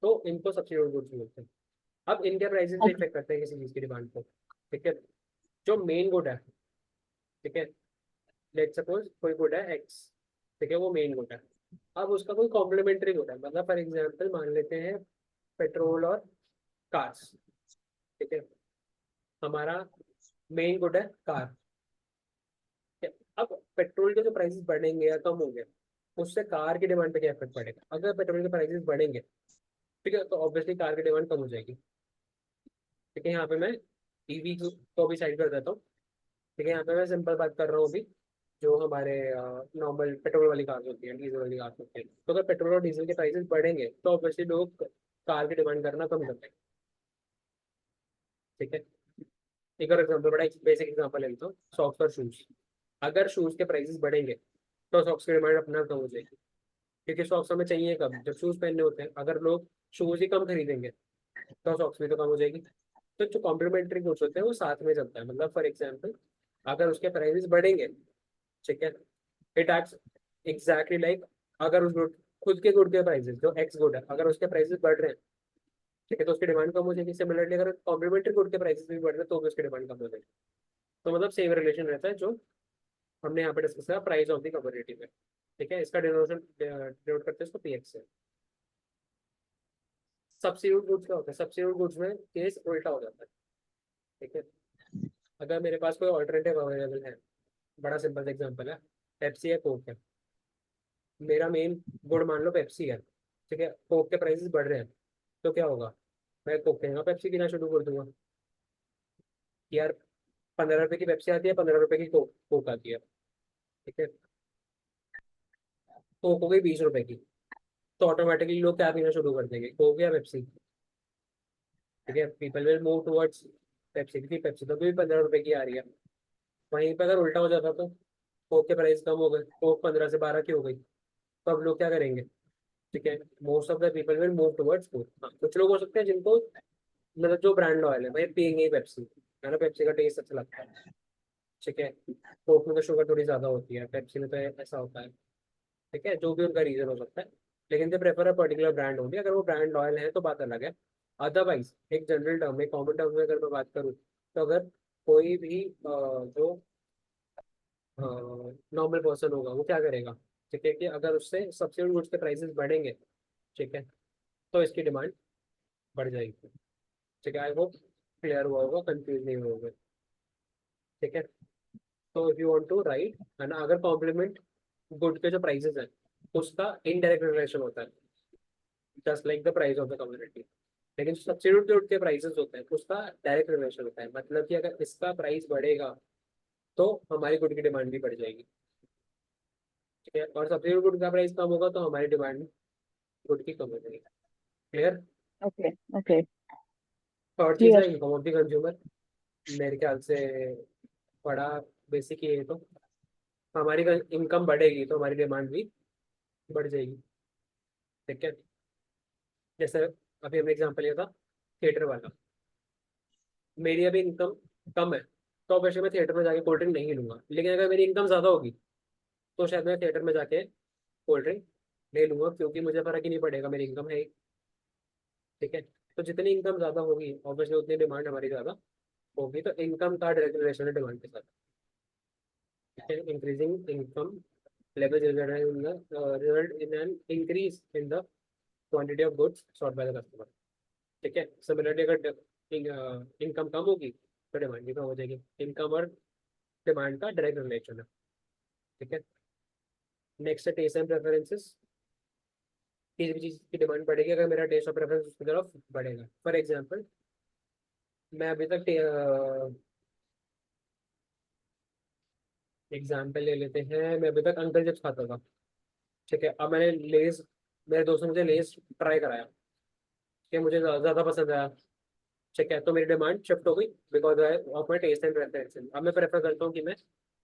तो इनको सब्स्टिट्यूट गुड्स बोलते हैं। अब इनके प्राइसेस भी Okay. इफेक्ट करते हैं किसी चीज की डिमांड को। ठीक है, जो मेन गुड है, ठीक है, लेट सपोज कोई गुड है एक्स, ठीक है, वो मेन गुड है। अब उसका कोई कॉम्प्लीमेंट्री गुड है, मतलब फॉर एग्जांपल मान लेते हैं पेट्रोल और कार्स। ठीक है, हमारा मेन गुड है कार। ठीक है, अब पेट्रोल के जो प्राइसेस बढ़ेंगे या कम होंगे, उससे कार की डिमांड पे क्या इफेक्ट पड़ेगा? अगर पेट्रोल के प्राइसेस बढ़ेंगे, ठीक है, तो ऑब्वियसली कार की डिमांड कम हो जाएगी। ठीक है, यहाँ पे मैं ईवी को भी साइड कर देता हूँ। ठीक है, यहाँ पे मैं सिंपल बात कर रहा हूँ अभी, जो हमारे नॉर्मल पेट्रोल वाली कार्स होती हैं, डीजल वाली कार्स होती हैं। तो अगर पेट्रोल और डीजल के प्राइसेस बढ़ेंगे तो ऑब्वियसली लोग कार की डिमांड करना कम कर देंगे। ठीक है, एक और एग्जाम्पल, बड़ा बेसिक एग्जाम्पल ले लेता हूँ, सॉक्स और शूज। अगर शूज के प्राइसेस बढ़ेंगे तो सॉक्स की डिमांड अपना कम हो जाएगी, क्योंकि सॉक्स हमें चाहिए कब? जब शूज पहनने होते हैं। अगर लोग शूज ही कम खरीदेंगे तो सॉक्स भी तो कम हो जाएगी। तो जो कॉम्प्लीमेंट्री गुड्स होते हैं वो साथ में चलता है। मतलब फॉर एग्जाम्पल, अगर उसके प्राइसेस बढ़ेंगे, ठीक है, इट एक्ट्स एग्जैक्टली लाइक, अगर उस गुड, खुद के गुड के प्राइसेस जो एक्स गुड है, अगर उसके प्राइसेस बढ़ रहे हैं, ठीक है, तो उसकी डिमांड कम हो जाएगी। सिमिलरली अगर कॉम्प्लीमेंट्री गुड के प्राइसेस भी बढ़ रहे हैं तो भी उसकी डिमांड कम हो जाएगी। तो मतलब सेम रिलेशन रहता है जो हमने यहाँ पे डिस्कस किया प्राइस ऑफ द कमोडिटी में। ठीक है, इसका डिनोशन डिनोट करते हैं इसको पीएक्स से। सब्स्टिट्यूट गुड्स क्या होता है? सब्स्टिट्यूट गुड्स में केस उल्टा हो जाता है। ठीक है, अगर मेरे पास कोई ऑल्टरनेटिव अवेलेबल है, बड़ा सिंपल एग्जांपल है, पेप्सी है, कोक है। मेरा मेन गुड मान लो पेप्सी है, ठीक है, कोक के प्राइसेस बढ़ रहे हैं, तो क्या होगा? मैं कोक के जगह पेप्सी पीना शुरू कर दूंगा। यार 15 रुपए की पेप्सी आती है, 15 रुपए की कोक कोक आती है। ठीक है, कोक हो गई 20 रुपए की, तो ऑटोमेटिकली लोग क्या पीना शुरू कर देंगे? कोक या पेप्सी। ठीक है, people will move towards Pepsi, क्योंकि पेप्सी तो भी 15 रुपए की आ रही है। वहीं पर अगर उल्टा हो जाता तो कोक के प्राइस कम हो गए, कोक 15 से 12 की हो गई, तो अब लोग क्या करेंगे? ठीक है, most of the people will move towards Coke. हाँ, कुछ लोग हो सकते हैं जिनको मतलब जो ब्रांड ऑयल है भाई पियेंगे ही पेप्सी, है ना, पेप्सी का टेस्ट अच्छा लगता है। ठीक है, कोक में तो शुगर थोड़ी ज्यादा होती है, पेप्सी में तो ऐसा होता है। ठीक है, जो भी उनका रीजन हो सकता है, लेकिन they prefer a particular brand होगी। अगर वो ब्रांड ऑयल है तो बात अलग है। अदरवाइज एक जनरल टर्म, एक कॉमन टर्म में अगर मैं बात करूँ, तो अगर कोई भी जो नॉर्मल पर्सन होगा वो क्या करेगा? ठीक है, कि अगर उससे सब्सिडी गुड्स के प्राइसेस बढ़ेंगे, ठीक है, तो इसकी डिमांड बढ़ जाएगी। ठीक है, आई होप क्लियर हुआ होगा, कंफ्यूज नहीं हुआ होगा। ठीक है, तो if you want to write, है ना, अगर कॉम्प्लीमेंट गुड के जो प्राइसेस हैं उसका इनडायरेक्ट रिलेशन होता है, just like the price of the community. लेकिन सब्सिट्यूट गुड के प्राइसेस होते हैं उसका डायरेक्ट रिलेशन होता है, मतलब कि अगर इसका प्राइस बढ़ेगा तो हमारी गुड की डिमांड भी बढ़ जाएगी। ठीक है, और सब्सिट्यूट गुड का प्राइस कम होगा तो हमारी डिमांड गुड की कम हो जाएगी। क्लियर। Okay. Okay. थर्ड चीज Clear. है इनकम ऑफ द कंज्यूमर। मेरे ख्याल से बड़ा बेसिक ये है, तो हमारी इनकम बढ़ेगी तो हमारी डिमांड भी बढ़ जाएगी। ठीक है, जैसे अभी हमने एग्जांपल लिया था थिएटर वाला, मेरी अभी इनकम कम है तो वैसे मैं थिएटर में जाके कोल्ड ड्रिंक नहीं लूंगा, लेकिन अगर मेरी इनकम ज़्यादा होगी तो शायद मैं थिएटर में जाके कोल्ड ड्रिंक ले लूंगा, क्योंकि मुझे फर्क ही नहीं पड़ेगा, मेरी इनकम है ही। ठीक है, तो जितनी इनकम ज़्यादा होगी ऑब्वियसली उतनी डिमांड हमारी ज़्यादा होगी, तो इनकम का डायरेक्ट रिलेशन है डिमांड के साथ। ठीक है, increasing income level result in an increase in the quantity of goods sought by the customer। ठीक है, सिमिलरली अगर इनकम कम होगी तो डिमांड भी कम हो जाएगी। इनकम और डिमांड का डायरेक्ट रिलेशन है। ठीक है, नेक्स्ट है टेस्ट एंड प्रेफरेंसेस। किसी भी चीज़ की डिमांड बढ़ेगी अगर मेरा टेस्ट और प्रेफरेंस उसकी तरफ बढ़ेगा। फॉर एग्जांपल, मैं अभी तक एग्जांपल ले लेते हैं, मैं अभी तक अंकल चिप्स खाता था। ठीक है, अब मैंने लेस, मेरे दोस्तों ने मुझे लेस ट्राई कराया कि मुझे ज़्यादा पसंद आया। ठीक है, तो मेरी डिमांड शिफ्ट हो गई because of my taste and preferences. अब मैं प्रेफर करता हूँ कि मैं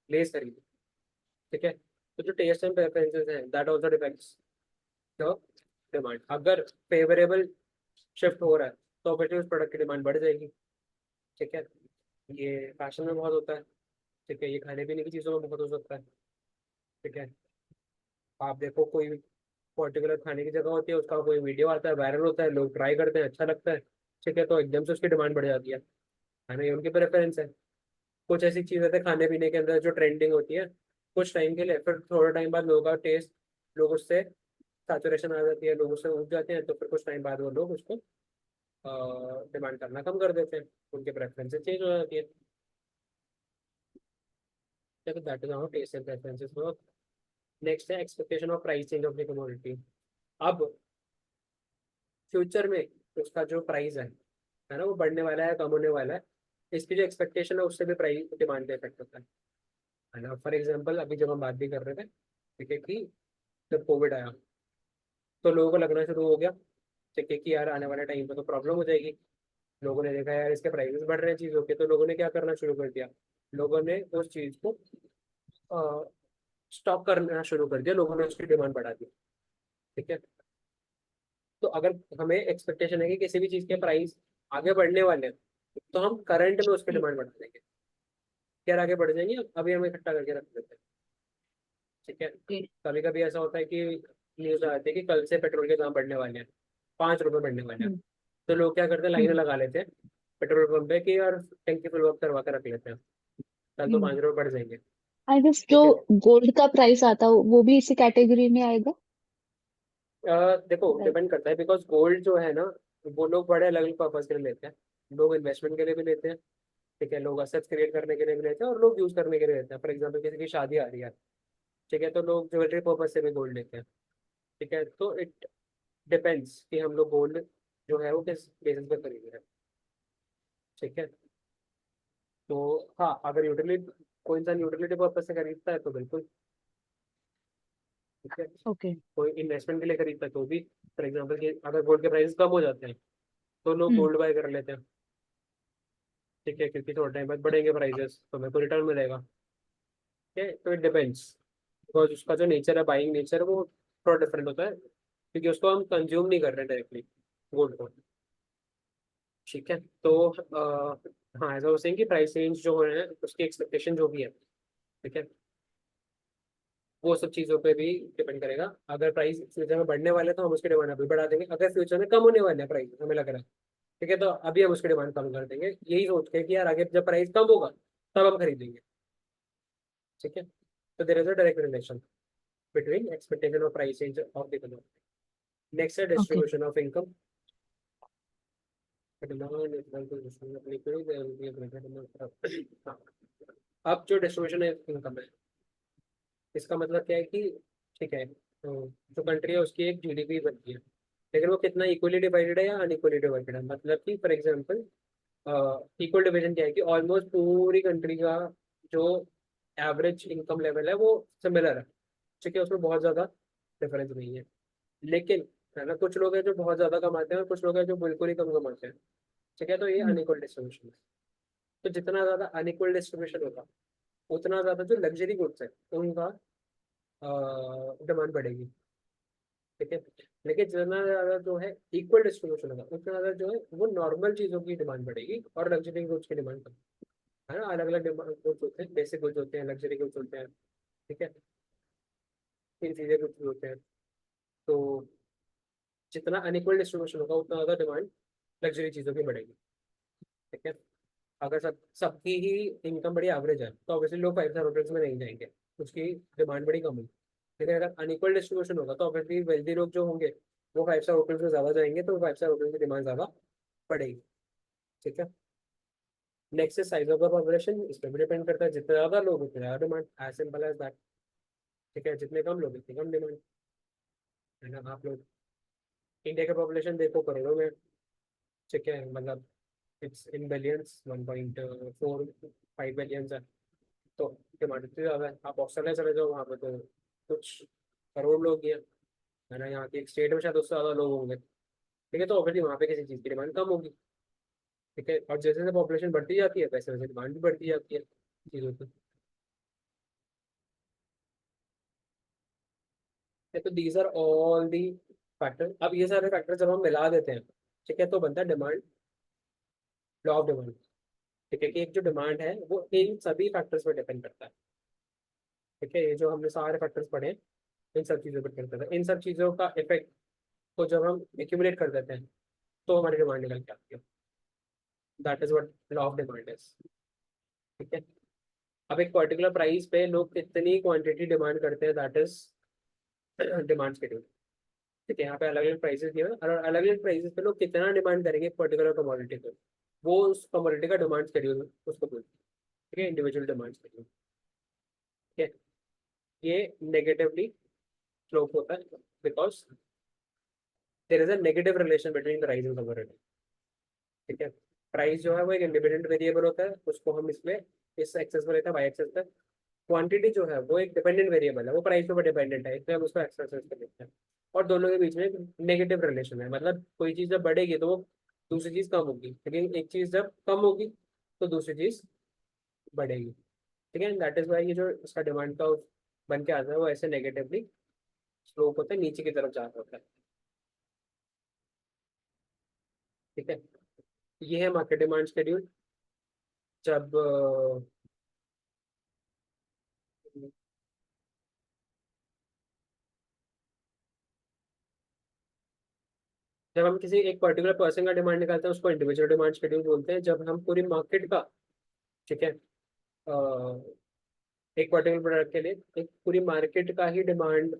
लेस खरीदूँ। ठीक है, तो जो टेस्ट एंड प्रेफरेंसेस हैं that also depends the demand. अगर फेवरेबल शिफ्ट हो रहा है तो ऑब्वियसली उस प्रोडक्ट की डिमांड बढ़ जाएगी। ठीक है, ये फैशन में बहुत होता है। ठीक है, ये खाने पीने की चीज़ों में बहुत हो सकता है। ठीक है, आप देखो कोई पर्टिकुलर खाने की जगह होती है, उसका कोई वीडियो आता है, वायरल होता है, लोग ट्राई करते हैं, अच्छा लगता है। ठीक है, तो एकदम से उसकी डिमांड बढ़ जाती है। खाना ये उनकी प्रेफरेंस है। कुछ ऐसी चीज़ होती है खाने पीने के अंदर जो ट्रेंडिंग होती है कुछ टाइम के लिए, फिर थोड़ा टाइम बाद लोगों का टेस्ट, लोग उससे सैचुरेशन आ जाती है, लोग उससे उग जाते हैं, तो फिर कुछ टाइम बाद वो लोग उसको डिमांड करना कम कर देते हैं, उनके प्रेफरेंसेस चेंज हो जाती है। तो that is how taste and preferences work. Next है expectation of price change of the commodity. अब फ्यूचर में उसका जो प्राइस है ना, वो बढ़ने वाला है, कम होने वाला है, इसकी जो एक्सपेक्टेशन है उससे भी प्राइस डिमांड पे इफेक्ट होता है ना। फॉर एग्जांपल अभी जब हम बात भी कर रहे थे, ठीक है, कि जब कोविड आया तो लोगों को लगना शुरू हो गया, ठीक है, कि यार आने वाले टाइम पे तो प्रॉब्लम हो जाएगी। लोगों ने देखा यार इसके प्राइसेस बढ़ रहे हैं चीज़ों के, तो लोगों ने क्या करना शुरू कर दिया, लोगों ने उस चीज़ को स्टॉप करना शुरू कर दिया, लोगों ने उसकी डिमांड बढ़ा दी। ठीक है, तो अगर हमें एक्सपेक्टेशन है कि किसी भी चीज़ के प्राइस आगे बढ़ने वाले हैं तो हम करंट में उसकी डिमांड बढ़ा देंगे। यार आगे बढ़ जाएंगे, अभी हम इकट्ठा करके रख देते हैं। ठीक है, कभी कभी ऐसा होता है कि न्यूज़ आती है कि कल से पेट्रोल के दाम बढ़ने वाले हैं, 5 रुपये बढ़ने वाले हैं। तो लोग क्या करते हैं, लाइनें लगा लेते हैं पेट्रोल पंप पे कि यार टंकी फुल अप करवा कर रख लेते हैं, कल तो 5 रुपये बढ़ जाएंगे। आई गेस जो ठीक है, गोल्ड का प्राइस आता है वो भी इसी कैटेगरी में आएगा। देखो Right. डिपेंड करता है, बिकॉज गोल्ड जो है ना वो लोग बड़े अलग अलग पर्पज के लिए लेते हैं। लोग इन्वेस्टमेंट के लिए भी लेते हैं, ठीक है, लोग असेट्स क्रिएट करने के लिए भी लेते हैं, और लोग यूज करने के लिए लेते हैं। फॉर एग्जाम्पल किसी की शादी आ रही है, ठीक है, तो लोग ज्वेलरी पर्पज से भी गोल्ड लेते हैं। ठीक है, तो इट डिपेंड्स कि हम लोग गोल्ड जो है वो किस बेसिस पे खरीद रहे हैं। ठीक है, तो हाँ, अगर यूटिलिटी, कोई इंसान यूटिलिटी पर्पज से खरीदता है तो बिल्कुल। ठीक है, ओके। कोई इन्वेस्टमेंट के लिए खरीदता है तो भी, फॉर एग्जाम्पल कि अगर गोल्ड के प्राइस कम हो जाते हैं तो लोग हम्म। गोल्ड बाय कर लेते हैं। ठीक है, क्योंकि थोड़ा टाइम बाद बढ़ेंगे प्राइजेस तो मेरे को रिटर्न मिलेगा। ठीक है, तो इट डिपेंड्स, बिकॉज उसका जो नेचर है, बाइंग नेचर है, वो थोड़ा डिफरेंट होता है, क्योंकि उसको हम कंज्यूम नहीं कर रहे डायरेक्टली गोल्ड को। ठीक है, तो हाँ, ऐसा हो सेइंग कि प्राइस रेंज जो है उसकी एक्सपेक्टेशन जो भी है, ठीक है, वो सब चीज़ों पे भी डिपेंड करेगा। अगर प्राइस फ्यूचर में बढ़ने वाले हैं तो हम उसकी डिमांड अभी बढ़ा देंगे, अगर फ्यूचर में कम होने वाले हैं प्राइस हमें लग रहा है, ठीक है, तो अभी हम उसकी डिमांड कम कर देंगे, यही सोच के कि यार आगे जब प्राइस कम होगा तब हम खरीदेंगे। ठीक है, तो there is a direct relation between expectation of price change of the economy. Next है ओके। Distribution of income. अब जो डिस्ट्रीब्यूशन है इनकम है, इसका मतलब क्या है कि, ठीक है, तो जो कंट्री है उसकी एक जीडीपी बनती है, लेकिन वो कितना इक्वली डिवाइडेड है या अनइक्वली डिवाइडेड है। मतलब कि फॉर एग्जांपल इक्वल डिवीजन क्या है कि ऑलमोस्ट पूरी कंट्री का जो एवरेज इनकम लेवल है वो सिमिलर है। ठीक है, उसमें बहुत ज़्यादा डिफरेंस नहीं है। लेकिन है ना, कुछ लोग हैं जो बहुत ज़्यादा कमाते हैं और कुछ लोग हैं जो बिल्कुल ही कम कमाते हैं। ठीक है, तो ये हम्म, अनइक्वल डिस्ट्रीब्यूशन है। तो जितना ज़्यादा अनइक्वल डिस्ट्रीब्यूशन होगा उतना ज़्यादा जो लग्जरी गुड्स है उनका डिमांड बढ़ेगी। ठीक है, लेकिन जितना ज़्यादा जो है इक्वल डिस्ट्रीब्यूशन होगा उतना ज़्यादा जो है वो नॉर्मल चीज़ों की डिमांड बढ़ेगी और लग्जरी गुड्स की डिमांड कम। है ना, अलग अलग डिमांड गुड्स होते हैं, बेसिक गुड्स होते हैं, लग्जरी गुड्स होते हैं। ठीक है, इन चीज़ें कुछ होते हैं। तो जितना अनइक्वल डिस्ट्रीब्यूशन होगा उतना ज़्यादा डिमांड लग्जरी चीज़ों की बढ़ेगी। ठीक है, अगर सबकी ही इनकम बड़ी एवरेज है तो ऑब्वियसली लोग 5 स्टार होटल्स में नहीं जाएंगे, उसकी डिमांड बड़ी कम होगी। लेकिन अगर अनइक्वल डिस्ट्रीब्यूशन होगा तो ऑब्वियसली वेल्दी लोग जो होंगे वो 5 स्टार होटल्स में ज़्यादा जाएंगे, तो 5 स्टार होटल्स की डिमांड ज़्यादा बढ़ेगी। ठीक है, next is size of the population, इस पर भी डिपेंड करता है, जितने ज़्यादा लोग उतने ज़्यादा demand, as simple as that. ठीक है, जितने कम लोग उतनी कम डिमांड। है ना, आप लोग इंडिया का पॉपुलेशन देखो करोड़ों में। ठीक है, मतलब इट्स इन बिलियंस, 1.45 बिलियंस है। तो डिमांड इतनी ज़्यादा है, आप ऑस्ट्रेलिया चले जाओ वहाँ पे तो कुछ करोड़ लोग ही हैं। है ना, यहाँ की एक स्टेट में शायद उससे ज़्यादा लोग होंगे। ठीक है, तो ऑब्वियसली वहाँ पे किसी चीज़ की डिमांड कम होगी। ठीक है, और जैसे जैसे पॉपुलेशन बढ़ती जाती है वैसे वैसे डिमांड भी बढ़ती जाती है चीज़ों की। तो these are all the factor. अब ये सारे फैक्टर जब हम मिला देते हैं, ठीक है, तो बनता है डिमांड, लॉ ऑफ डिमांड। ठीक है, कि एक जो डिमांड है वो इन सभी फैक्टर्स पर डिपेंड करता है। ठीक है, ये जो हमने सारे फैक्टर्स पढ़े इन सब चीज़ों पर डिपेंड करता है। इन सब चीज़ों का इफेक्ट को जब हम एक्यूमुलेट कर देते हैं तो हमारी डिमांड निकल के आती है। That is what law of demand is. ठीक है, अब एक पर्टिकुलर प्राइस पे लोग कितनी क्वांटिटी डिमांड करते हैं, दैट इज डिमांड शेड्यूल। ठीक है, यहाँ पे अलग अलग प्राइसेस दिए हुए हैं और अलग अलग प्राइसेस पे लोग कितना डिमांड करेंगे पर्टिकुलर कमोडिटी को, वो उस कमोडिटी का डिमांड शेड्यूल उसको बोलते हैं। ठीक है, इंडिविजुअल डिमांड शेड्यूल। ठीक है, ये नेगेटिवली स्लोप होता है because there is a negative relation between the rise in commodity. ठीक है, प्राइस जो है वो एक इंडिपेंडेंट वेरिएबल होता है, उसको हम इसमें इस एक्सेस में लेते हैं, वाई एक्सेस पे। क्वांटिटी जो है वो एक डिपेंडेंट वेरिएबल है, वो प्राइस पे डिपेंडेंट है, इसलिए हम उसको एक्स एक्सेस पे लेते हैं। और दोनों के बीच में एक नेगेटिव रिलेशन है, मतलब कोई चीज़ जब बढ़ेगी तो वो दूसरी चीज़ कम होगी, लेकिन एक चीज़ जब कम होगी तो दूसरी चीज़ बढ़ेगी। ठीक है, दैट इज वाई ये जो इसका डिमांड का बन के आता है वो ऐसे नेगेटिवली स्लोप होता है, नीचे की तरफ जा रहा होता है। ठीक है, ये है मार्केट डिमांड शेड्यूल। जब जब हम किसी एक पर्टिकुलर पर्सन का डिमांड निकालते हैं उसको इंडिविजुअल डिमांड शेड्यूल बोलते हैं। जब हम पूरी मार्केट का, ठीक है, एक पर्टिकुलर प्रोडक्ट के लिए एक पूरी मार्केट का ही डिमांड,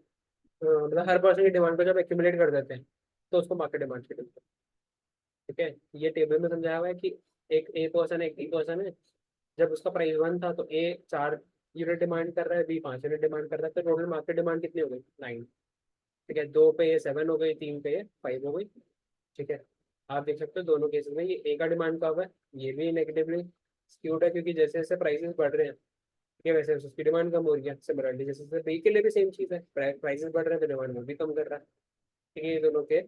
मतलब हर पर्सन की डिमांड को जब एक्यूमुलेट कर देते हैं तो उसको मार्केट डिमांड शेड्यूल बोलते हैं। ठीक है, ये टेबल में समझाया हुआ है कि एक ए पर्सन एक बी पर्सन है। जब उसका प्राइस 1 था तो ए 4 यूनिट डिमांड कर रहा है, बी 5 यूनिट डिमांड कर रहा है, तो टोटल मार्केट डिमांड कितनी हो गई? 9। ठीक है, 2 पे ये 7 हो गई, 3 पे ये 5 हो गई। ठीक है, आप देख सकते हो दोनों केसेस में ये ए का डिमांड कब है, ये भी नेगेटिवली स्क्यूड है, क्योंकि जैसे जैसे प्राइसेस बढ़ रहे हैं ये वैसे वैसे उसकी डिमांड कम हो रही है। सिमिलरली जैसे जैसे बी के लिए भी सेम चीज़ है, प्राइसेस बढ़ रहे हैं तो डिमांड वो भी कम कर रहा है। ठीक है, ये दोनों के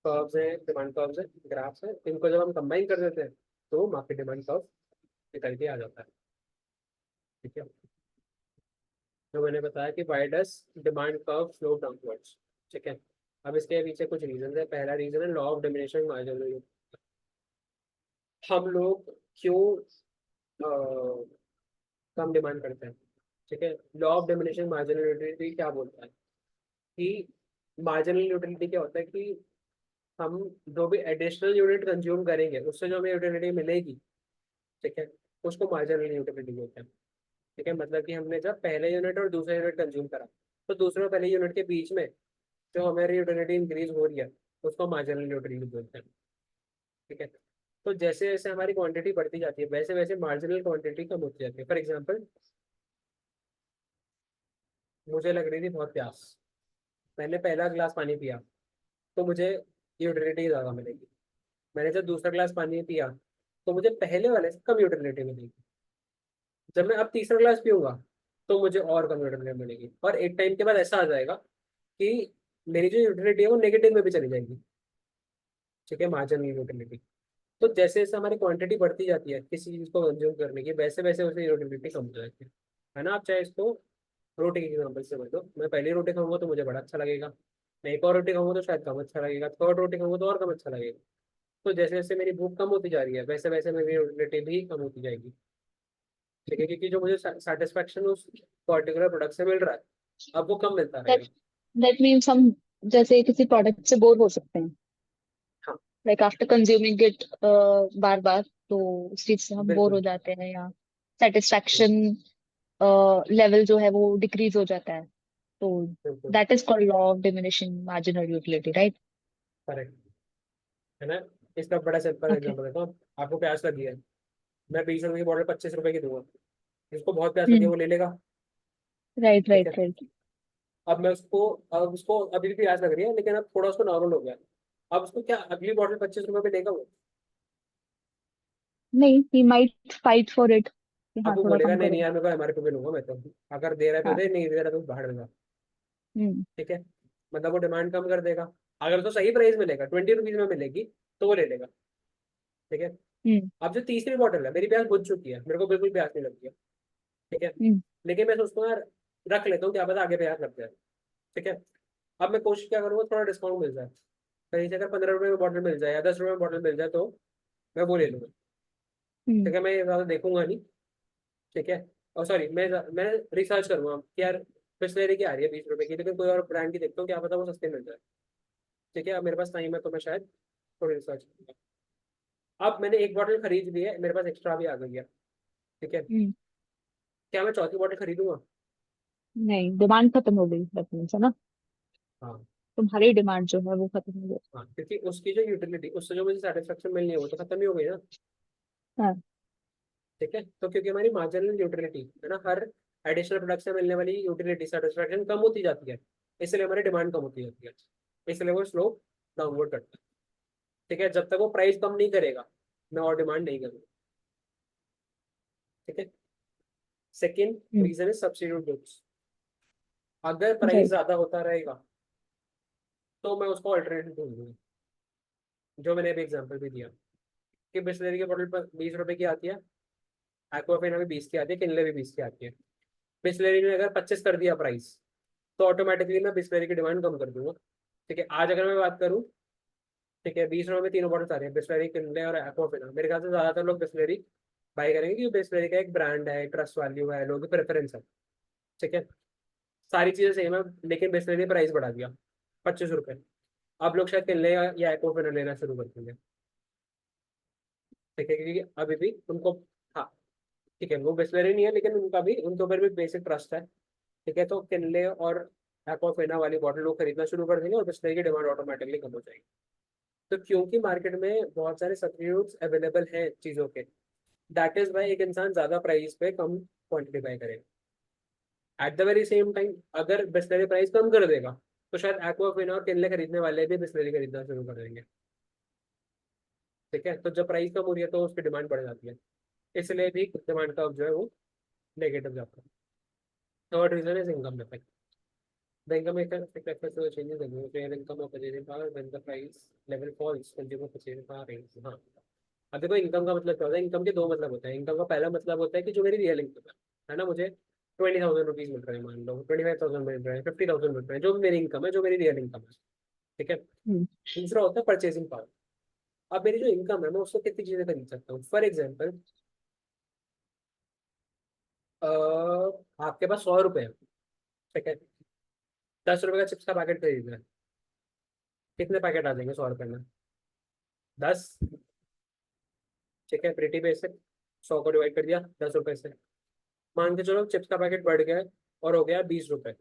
कर्व्स हैं, डिमांड कर्व्स हैं, ग्राफ्स हैं, इनको जब हम कंबाइन कर देते हैं तो मार्केट डिमांड कर्व निकल के आ जाता है। ठीक है, तो मैंने बताया कि वाई डस डिमांड कर्व स्लो डाउनवर्ड्स। ठीक है, अब इसके पीछे कुछ रीजन है। पहला रीजन है लॉ ऑफ डिमिनिशिंग मार्जिनल। हम लोग क्यों कम डिमांड करते हैं? ठीक है, law of diminishing marginal utility क्या बोलता है कि मार्जिनल यूटिलिटी क्या होता है कि हम जो भी एडिशनल यूनिट कंज्यूम करेंगे उससे जो हमें यूटिलिटी मिलेगी, ठीक है, उसको मार्जिनल यूटिलिटी बोलते हैं। ठीक है, मतलब कि हमने जब पहले यूनिट और दूसरा यूनिट कंज्यूम करा तो दूसरे और पहले यूनिट के बीच में जो हमारी यूटिलिटी इंक्रीज हो रही है उसको मार्जिनल यूटिलिटी बोलते हैं। ठीक है, तो जैसे जैसे हमारी क्वांटिटी बढ़ती जाती है वैसे वैसे मार्जिनल क्वांटिटी कम होती जाती है। फॉर एग्जांपल, मुझे लग रही थी बहुत प्यास, मैंने पहला गिलास पानी पिया तो मुझे यूटिलिटी ज़्यादा मिलेगी। मैंने जब दूसरा गिलास पानी पिया तो मुझे पहले वाले से कम यूटिलिटी मिलेगी। जब मैं अब तीसरा गिलास पीऊंगा तो मुझे और कम यूटिलिटी मिलेगी, और एक टाइम के बाद ऐसा आ जाएगा कि मेरी जो यूटिलिटी है वो नेगेटिव में भी चली जाएगी। ठीक है, मार्जिनल यूटिलिटी। तो जैसे जैसे हमारी क्वांटिटी बढ़ती जाती है किसी चीज़ को कंज्यूम करने की, वैसे वैसे उसकी यूटिलिटी कम हो जाती है ना। आप चाहे इसको रोटी के एग्जाम्पल से समझ लो, मैं पहली रोटी खाऊंगा तो मुझे बड़ा अच्छा लगेगा, मैं एक और रोटी खाऊंगा तो शायद कम अच्छा लगेगा, थर्ड रोटी खाऊंगा तो और कम अच्छा लगेगा। तो जैसे जैसे मेरी भूख कम होती जा रही है वैसे वैसे मेरी यूटिलिटी भी कम होती जाएगी। ठीक है, क्योंकि जो मुझे सेटिस्फेक्शन उस पर्टिकुलर प्रोडक्ट से मिल रहा है अब वो कम मिलता दैट रहेगा। दैट मीन्स हम जैसे किसी प्रोडक्ट से बोर हो सकते हैं, हाँ, लाइक आफ्टर कंज्यूमिंग इट बार बार, तो उस चीज से हम बोर हो बिल्कुल जाते हैं, या सेटिस्फैक्शन लेवल जो है वो डिक्रीज हो जाता है। तो बिल्कुल that is called law of diminishing marginal utility, right? Correct है ना। इसका बड़ा सिंपल ओके। एग्जाम्पल देता हूँ। आपको प्यास लगी है, मैं 20 रुपए की बॉटल 25 रुपए की दूंगा, जिसको बहुत प्यास लगी है हम्म। वो ले लेगा। राइट ठीक है, राइट राइट। अब उसको अभी भी प्यास लग रही है लेकिन अब थोड़ा उसको नॉर्मल हो गया। अब उसको क्या अगली बॉटल 25 रुपए में लेगा वो? नहीं, he might fight for it कि अब हाँ वो थोड़ा बोलेगा कम नहीं करो। नहीं यार, मेरे को एमआरपी पे लूंगा मैं तो, अगर दे रहा है तो हाँ। दे, नहीं दे रहा तो बाहर देगा। हम्म। ठीक है, मतलब वो डिमांड कम कर देगा। अगर उसको सही प्राइस मिलेगा 20 रुपीज में मिलेगी तो वो ले लेगा। ठीक है, हम्म। अब जो तीसरी बॉटल है, मेरी प्यास बुझ चुकी है, मेरे को बिल्कुल प्यास नहीं लगती है। ठीक है, हम्म। लेकिन मैं सोचता हूँ यार रख लेता हूँ, क्या पता आगे प्यास लग जाए। ठीक है, अब मैं कोशिश क्या करूँगा, थोड़ा डिस्काउंट मिल जाए, कहीं से अगर 15 रुपए में बॉटल मिल जाए या 10 रुपए में बॉटल मिल जाए तो मैं वो ले लूँगा। हम्म। ठीक है, मैं ज़्यादा देखूंगा नहीं। ठीक है, और सॉरी मैं रिसर्च करूंगा कि यार बिस्लेरी की आ रही है 20 रुपए की, लेकिन कोई और ब्रांड की देखता हूँ, क्या पता वो सस्ते मिल जाए। ठीक है, अब मेरे पास टाइम है तो मैं शायद थोड़ी रिसर्च करूंगा। अब मैंने एक बॉटल खरीद ली है, मेरे पास एक्स्ट्रा भी आ गई है। ठीक है, हम्म। क्या मैं चौथी बॉटल खरीदूंगा? नहीं, डिमांड खत्म हो गई, that means, है ना? हाँ। तुम्हारी डिमांड जो है वो खत्म हो गई। हाँ, क्योंकि उसकी जो यूटिलिटी, उससे जो मुझे सेटिस्फेक्शन मिलनी है वो तो खत्म ही हो गई ना। हाँ। ठीक है, तो क्योंकि हमारी मार्जिनल यूटिलिटी है ना, हर एडिशनल प्रोडक्ट से मिलने वाली यूटिलिटी सेटिस्फेक्शन कम होती जाती है, इसलिए हमारी डिमांड कम होती जाती है, इसलिए वो स्लो डाउनवर्ड करता है। ठीक है, जब तक वो प्राइस कम नहीं करेगा मैं और डिमांड नहीं करूँगा। ठीक है, second hmm. Reason is substitute goods. अगर प्राइस राइट। ज्यादा होता रहेगा तो मैं उसको अल्टरनेटिव ढूंढूंगा, जो मैंने अभी एग्जांपल भी दिया कि बिस्लरी की बोतल पर 20 रुपए की आती है, एक्वाफिना भी 20 की आती है, किनले भी 20 की आती है। बिस्लरी ने अगर 25 कर दिया प्राइस तो ऑटोमेटिकली मैं बिस्लरी की डिमांड कम कर दूंगा। ठीक है, आज अगर मैं बात करूँ, ठीक है, 20 रुपए में तीनों बॉटल आ रही है, बिस्लरी, किनले और एक्वाफिना, मेरे ख्याल से ज्यादातर लोग बिस्लरी बाई करेंगे क्योंकि बिस्लरी का एक ब्रांड है, ट्रस्ट वैल्यू है, लोगों की प्रेफरेंस है। ठीक है, सारी चीजें सेम है, लेकिन बिस्लरी ने प्राइस बढ़ा दिया 25 रुपए। अब लोग शायद किनले या एक्वाफिना लेना शुरू कर देंगे। ठीक है, क्योंकि अभी भी उनको, हाँ ठीक है, वो बिस्लरी नहीं है लेकिन उनका भी, उनके ऊपर भी बेसिक ट्रस्ट है। ठीक है, तो किनले और एक्वाफिना वाली बॉटल लोग खरीदना शुरू कर देंगे और बिस्लरी की डिमांड ऑटोमेटिकली कम हो जाएगी। तो क्योंकि मार्केट में बहुत सारे सब्स्टिट्यूट्स अवेलेबल हैं चीज़ों के, दैट इज वाई एक इंसान ज़्यादा प्राइस पे कम क्वांटिटी बाय करेगा। At the very same time अगर बिस्लरी प्राइस कम कर देगा तो शायद एक्वाफिना और किनले खरीदने वाले भी बिस्लरी खरीदना शुरू कर देंगे। ठीक है, तो जब प्राइस कम हो रही है तो उसकी डिमांड बढ़ जाती है, इसलिए भी डिमांड का जो है वो नेगेटिव जाता है। Third reason is income effect. The income effect refers to the changes in the real income or purchasing power when the price level falls, consumer purchasing power rises। हाँ, अब देखो इनकम का मतलब क्या होता है, इनकम के दो मतलब होते हैं। इनकम का पहला मतलब होता है कि जो मेरी रियल इनकम है ना, मुझे 20,000 रुपीज मिल रहे हैं, मान लो 25,000 मिल रहे हैं, 50,000 मिल रहे हैं, जो मेरी इनकम है, जो मेरी रियल इनकम है। ठीक है, हम्म। दूसरा होता है परचेसिंग पावर। अब मेरी जो इनकम है मैं उससे कितनी चीजें खरीद सकता हूँ। फॉर एग्जाम्पल, आपके पास 100 रुपए है। ठीक है, 10 रुपए का चिप्स का पैकेट खरीदना है, कितने पैकेट आ जाएंगे 100 रुपए में? 10। ठीक है, प्रीटी बेसिक। 100 को डिवाइड कर दिया 10 रुपए से, मान के चलो चिप्स का पैकेट बढ़ गया है और हो गया 20 रुपए।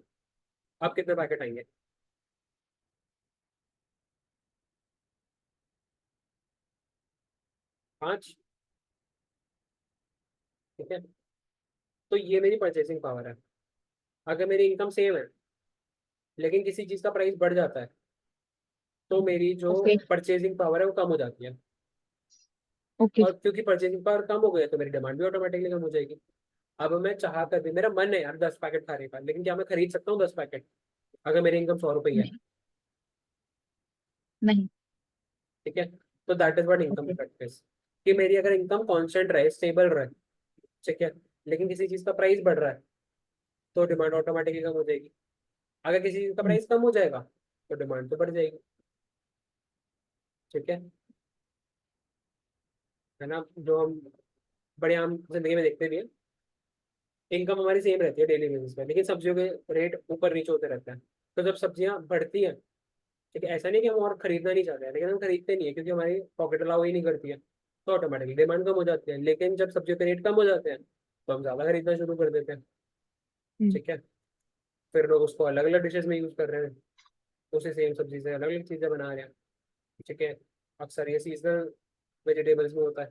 अब कितने पैकेट आएंगे? 5। ठीक है, तो ये मेरी परचेसिंग पावर है। अगर मेरी इनकम सेम है लेकिन किसी चीज का प्राइस बढ़ जाता है तो मेरी जो ओके। परचेसिंग पावर है वो कम हो जाती है, ओके। और क्योंकि परचेसिंग पावर कम हो गई है तो मेरी डिमांड भी ऑटोमेटिकली कम हो जाएगी। अब मैं चाह कर भी, मेरा मन है यार 10 पैकेट खाने का, लेकिन क्या मैं खरीद सकता हूँ 10 पैकेट अगर मेरी इनकम 100 रुपये है? नहीं, नहीं। ठीक है, तो that is what income okay. Effect is, कि मेरी अगर इनकम कांस्टेंट रहे, स्टेबल रहे, ठीक है, लेकिन किसी चीज का प्राइस बढ़ रहा है तो डिमांड ऑटोमेटिकली कम हो जाएगी। अगर किसी चीज का हम्म, प्राइस कम हो जाएगा तो डिमांड तो बढ़ जाएगी। ठीक है ना, जो हम बड़े आम जिंदगी में देखते भी हैं, इनकम हमारी सेम रहती है डेली बेसिस पे, लेकिन सब्जियों के रेट ऊपर नीचे होते रहते हैं। तो जब सब्जियां बढ़ती हैं, ठीक है, ऐसा नहीं कि हम और खरीदना नहीं चाहते हैं, लेकिन हम खरीदते नहीं है क्योंकि हमारी पॉकेट अलाउ ही नहीं करती है, तो ऑटोमेटिकली डिमांड कम हो जाती है। लेकिन जब सब्जियों के रेट कम हो जाते हैं तो हम ज़्यादा खरीदना शुरू कर देते हैं। हम्म, ठीक है, फिर लोग उसको अलग अलग डिशेज में यूज़ कर रहे हैं, उसी सेम सब्जी से अलग अलग चीज़ें बना रहे हैं। ठीक है, अक्सर ये सीजनल वेजिटेबल्स में होता है।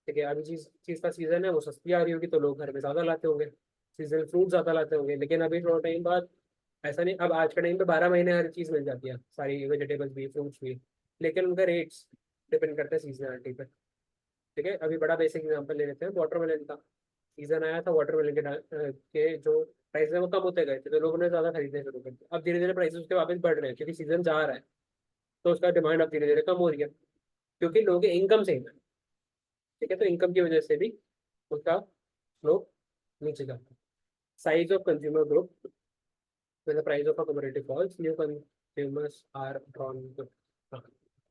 ठीक है, अभी चीज़ चीज़ का सीजन है, वो सस्ती आ रही होगी तो लोग घर में ज़्यादा लाते होंगे, सीजनल फ्रूट ज़्यादा लाते होंगे। लेकिन अभी थोड़ा टाइम बाद ऐसा नहीं, अब आज के टाइम पे 12 महीने हर चीज़ मिल जाती है, सारी वेजिटेबल्स भी, फ्रूट्स भी, लेकिन उनका रेट्स डिपेंड करते हैं सीजनलिटी पे। ठीक है, अभी बड़ा बेसिक एग्जांपल ले लेते हैं वाटरमेलन का। सीजन आया था वाटरमेलन के जो प्राइस है वो कम होते गए थे, तो लोगों ने ज़्यादा खरीदने शुरू कर दिया। अब धीरे धीरे प्राइस उसके वापस बढ़ रहे हैं क्योंकि सीजन जा रहा है, तो उसका डिमांड अब धीरे धीरे कम हो रही है क्योंकि लोगों की इनकम सेम है। ठीक है, तो इनकम की वजह से भी उसका स्लोप नीचे जाता है। Size of consumer group, when the price of a commodity falls, new consumers are drawn to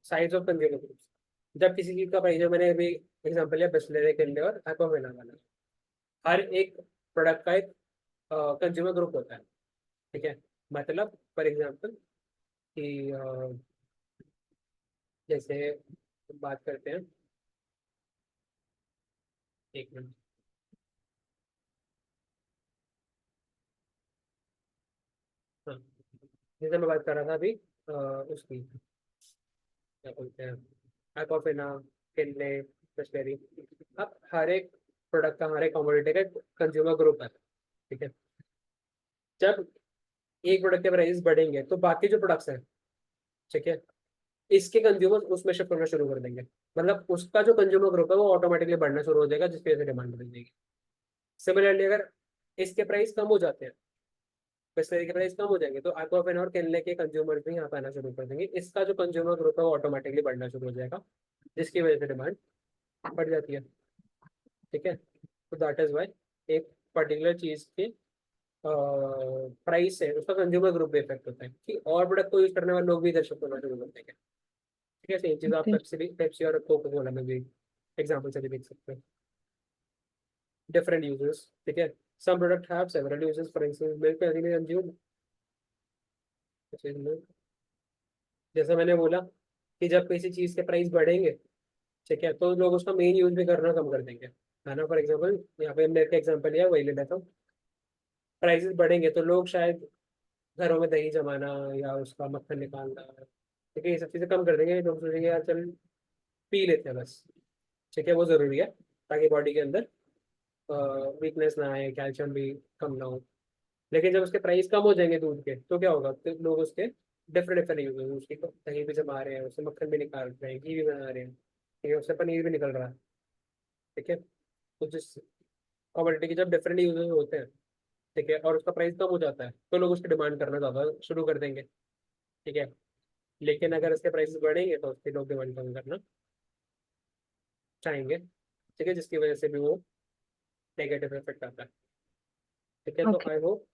size of consumer groups. जब किसी चीज का प्राइस है, मैंने अभी एग्जांपल लिया बिस्लेरी के लिए और एक्वाफिना वाला, हर एक प्रोडक्ट का एक कंज्यूमर ग्रुप होता है। ठीक है, मतलब फॉर एग्जांपल कि जैसे बात करते हैं, एक मिनट, हाँ, जैसे मैं बात कर रहा था अभी उसकी, क्या बोलते हैं, एक्वाफिना, किनले, बिस्लेरी। अब हर एक प्रोडक्ट का, हर एक कमोडिटी का कंज्यूमर ग्रुप है। ठीक है, जब एक प्रोडक्ट के प्राइस बढ़ेंगे तो बाकी जो प्रोडक्ट्स हैं, ठीक है, इसके कंज्यूमर उसमें शिफ्ट होना शुरू कर देंगे। मतलब उसका जो कंज्यूमर ग्रुप है वो ऑटोमेटिकली बढ़ना शुरू हो जाएगा, जिसकी वजह से डिमांड बढ़ जाएगी। सिमिलरली अगर इसके प्राइस कम हो जाते हैं, बिस्लरी के प्राइस कम हो जाएंगे, तो एक्वाफिना और किनले के कंज्यूमर भी यहाँ पे आना शुरू कर देंगे। इसका जो कंज्यूमर ग्रुप है वो ऑटोमेटिकली बढ़ना शुरू हो जाएगा, जिसकी वजह से डिमांड बढ़ जाती है। ठीक है, तो दैट इज वाई एक पर्टिकुलर चीज के प्राइस है, उसका कंज्यूमर ग्रुप भी इफेक्ट होता है कि और प्रोडक्ट को यूज करने वाले लोग भी इधर शिफ्ट होना शुरू करते हैं। ठीक है, सेम चीज आप ओके। पेप्सी और कोको कोला में भी एग्जाम्पल से भी देख सकते हैं, डिफरेंट यूजेस। ठीक है, some product have several uses, for instance milk में कंज्यूम, जैसा मैंने बोला कि जब किसी चीज के प्राइस बढ़ेंगे, ठीक है, तो लोग उसका मेन यूज भी करना कम कर देंगे, है ना। फॉर एग्जाम्पल यहाँ पे हमने एक एग्जाम्पल लिया, वही ले लेता हूँ। प्राइसेस बढ़ेंगे तो लोग शायद घरों में दही जमाना या उसका मक्खन निकालना, ठीक है, ये सब चीज़ें कम कर देंगे। लोग सोचेंगे यार चल पी लेते हैं बस। ठीक है, वो ज़रूरी है ताकि बॉडी के अंदर वीकनेस ना आए, कैल्शियम भी कम ना हो। लेकिन जब उसके प्राइस कम हो जाएंगे दूध के, तो क्या होगा, तो लोग उसके डिफरेंट डिफरेंट यूज होंगे, उसकी दही भी जमा रहे हैं, उससे मक्खन भी निकाल रहे हैं, घी भी बना रहे हैं, ठीक है, उससे पनीर भी निकल रहा है। ठीक है, तो जिस कमोडिटी के जब डिफरेंट यूजेस होते हैं, ठीक है, और उसका प्राइस कम हो जाता है, तो लोग उसकी डिमांड करना ज़्यादा शुरू कर देंगे। ठीक है, लेकिन अगर इसके प्राइसेस बढ़ेंगे तो उसके लोग डिमांड कम करना चाहेंगे। ठीक है, जिसकी वजह से भी वो नेगेटिव इफेक्ट आता है। ठीक है, तो ओके। आई होप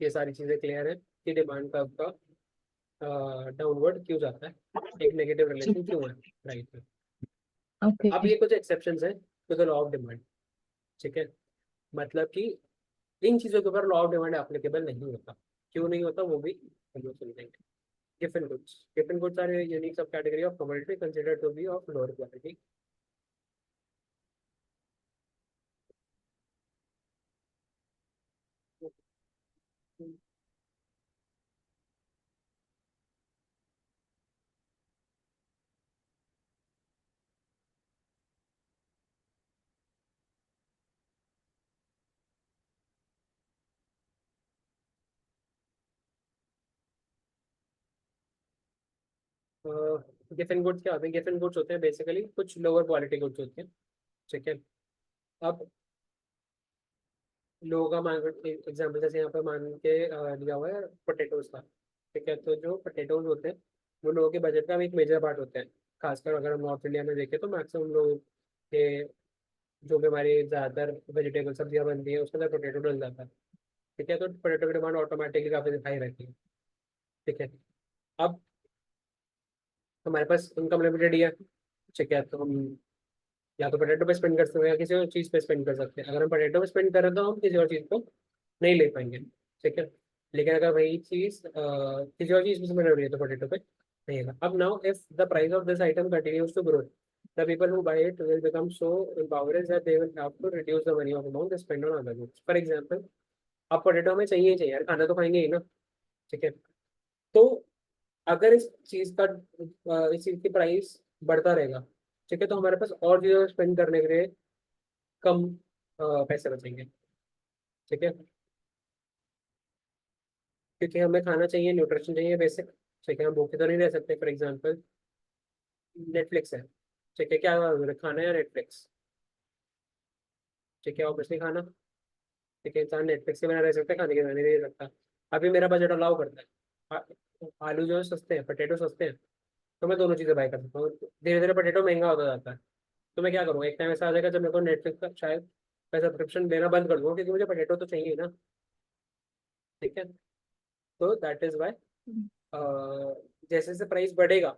ये सारी चीज़ें क्लियर है कि डिमांड का आपका डाउनवर्ड क्यों जाता है, एक नेगेटिव रिलेशन ठीक है। क्यों है प्राइस में। ओके। अब ये कुछ एक्सेप्शंस हैं to the law of demand. ठीक है, मतलब कि इन चीज़ों के ऊपर लॉ ऑफ डिमांड एप्लीकेबल नहीं होता। क्यों नहीं होता वो भी हम लोग समझेंगे। Giffen goods. Giffen goods are a unique subcategory of commodity considered to be of lower quality. Giffen goods क्या होते हैं? गिफिन गुड्स होते हैं बेसिकली कुछ लोअर क्वालिटी गुड्स होते हैं। ठीक है, अब लोगों का मान एग्जाम्पल जैसे यहाँ पे मान के लिया हुआ है पोटेटोज का। ठीक है, तो जो पोटेटोज होते हैं वो लोगों के बजट का एक मेजर पार्ट होते हैं। खासकर अगर हम नॉर्थ इंडिया में देखें तो मैक्सिमम लोग के जो भी हमारी ज़्यादातर वेजिटेबल सब्जियां बनती है उसके अंदर पोटेटो डल जाता है। ठीक है, तो पोटेटो की डिमांड ऑटोमेटिकली काफ़ी हाई रहती है। ठीक है, अब हमारे पास इनकम लिमिटेड ही है। ठीक है, तो हम या तो पोटेटो पे स्पेंड कर सकते हैं या किसी और चीज़ पे स्पेंड कर सकते हैं। अगर हम पोटेटो पे स्पेंड कर रहे हैं तो हम किसी और चीज़ को नहीं ले पाएंगे। ठीक है, लेकिन अगर वही चीज़ किसी और चीज़ में स्पेंड हो रही है तो पोटेटो पे नहीं है। अब now if the price of this item continues to grow, the people who buy it will become so empowered that they will have to reduce the money of amount they spend on other goods. For example, अब potato हमें चाहिए ही चाहिए यार, खाना तो खाएंगे ही ना। ठीक है, तो अगर इस चीज़ की प्राइस बढ़ता रहेगा, ठीक है, तो हमारे पास और चीज़ों स्पेंड करने के लिए कम पैसे बचेंगे। ठीक है, क्योंकि हमें खाना चाहिए, न्यूट्रिशन चाहिए बेसिक। ठीक है, हम भूखे तो नहीं रह सकते। फॉर एग्जांपल नेटफ्लिक्स है। ठीक है, क्या खाना है? नेटफ्लिक्स। ठीक है, ऑब्वियसली खाना। ठीक है, इंसान नेटफ्लिक्स के बिना रह सकता है, खाने के बिना नहीं रह सकता। अभी मेरा बजट अलाउ करता है। आलू जो है सस्ते हैं, पोटेटो सस्ते हैं, तो मैं दोनों चीज़ें बाय कर सकता हूँ। धीरे धीरे पोटेटो महंगा होता जाता है, तो मैं क्या करूँ, एक टाइम ऐसा आ जाएगा जब मेरे को नेटफ्लिक्स का शायद मैं सब्सक्रिप्शन लेना बंद कर दूँगा, क्योंकि मुझे पोटेटो तो चाहिए ना। ठीक है, तो दैट इज वाई जैसे जैसे प्राइस बढ़ेगा,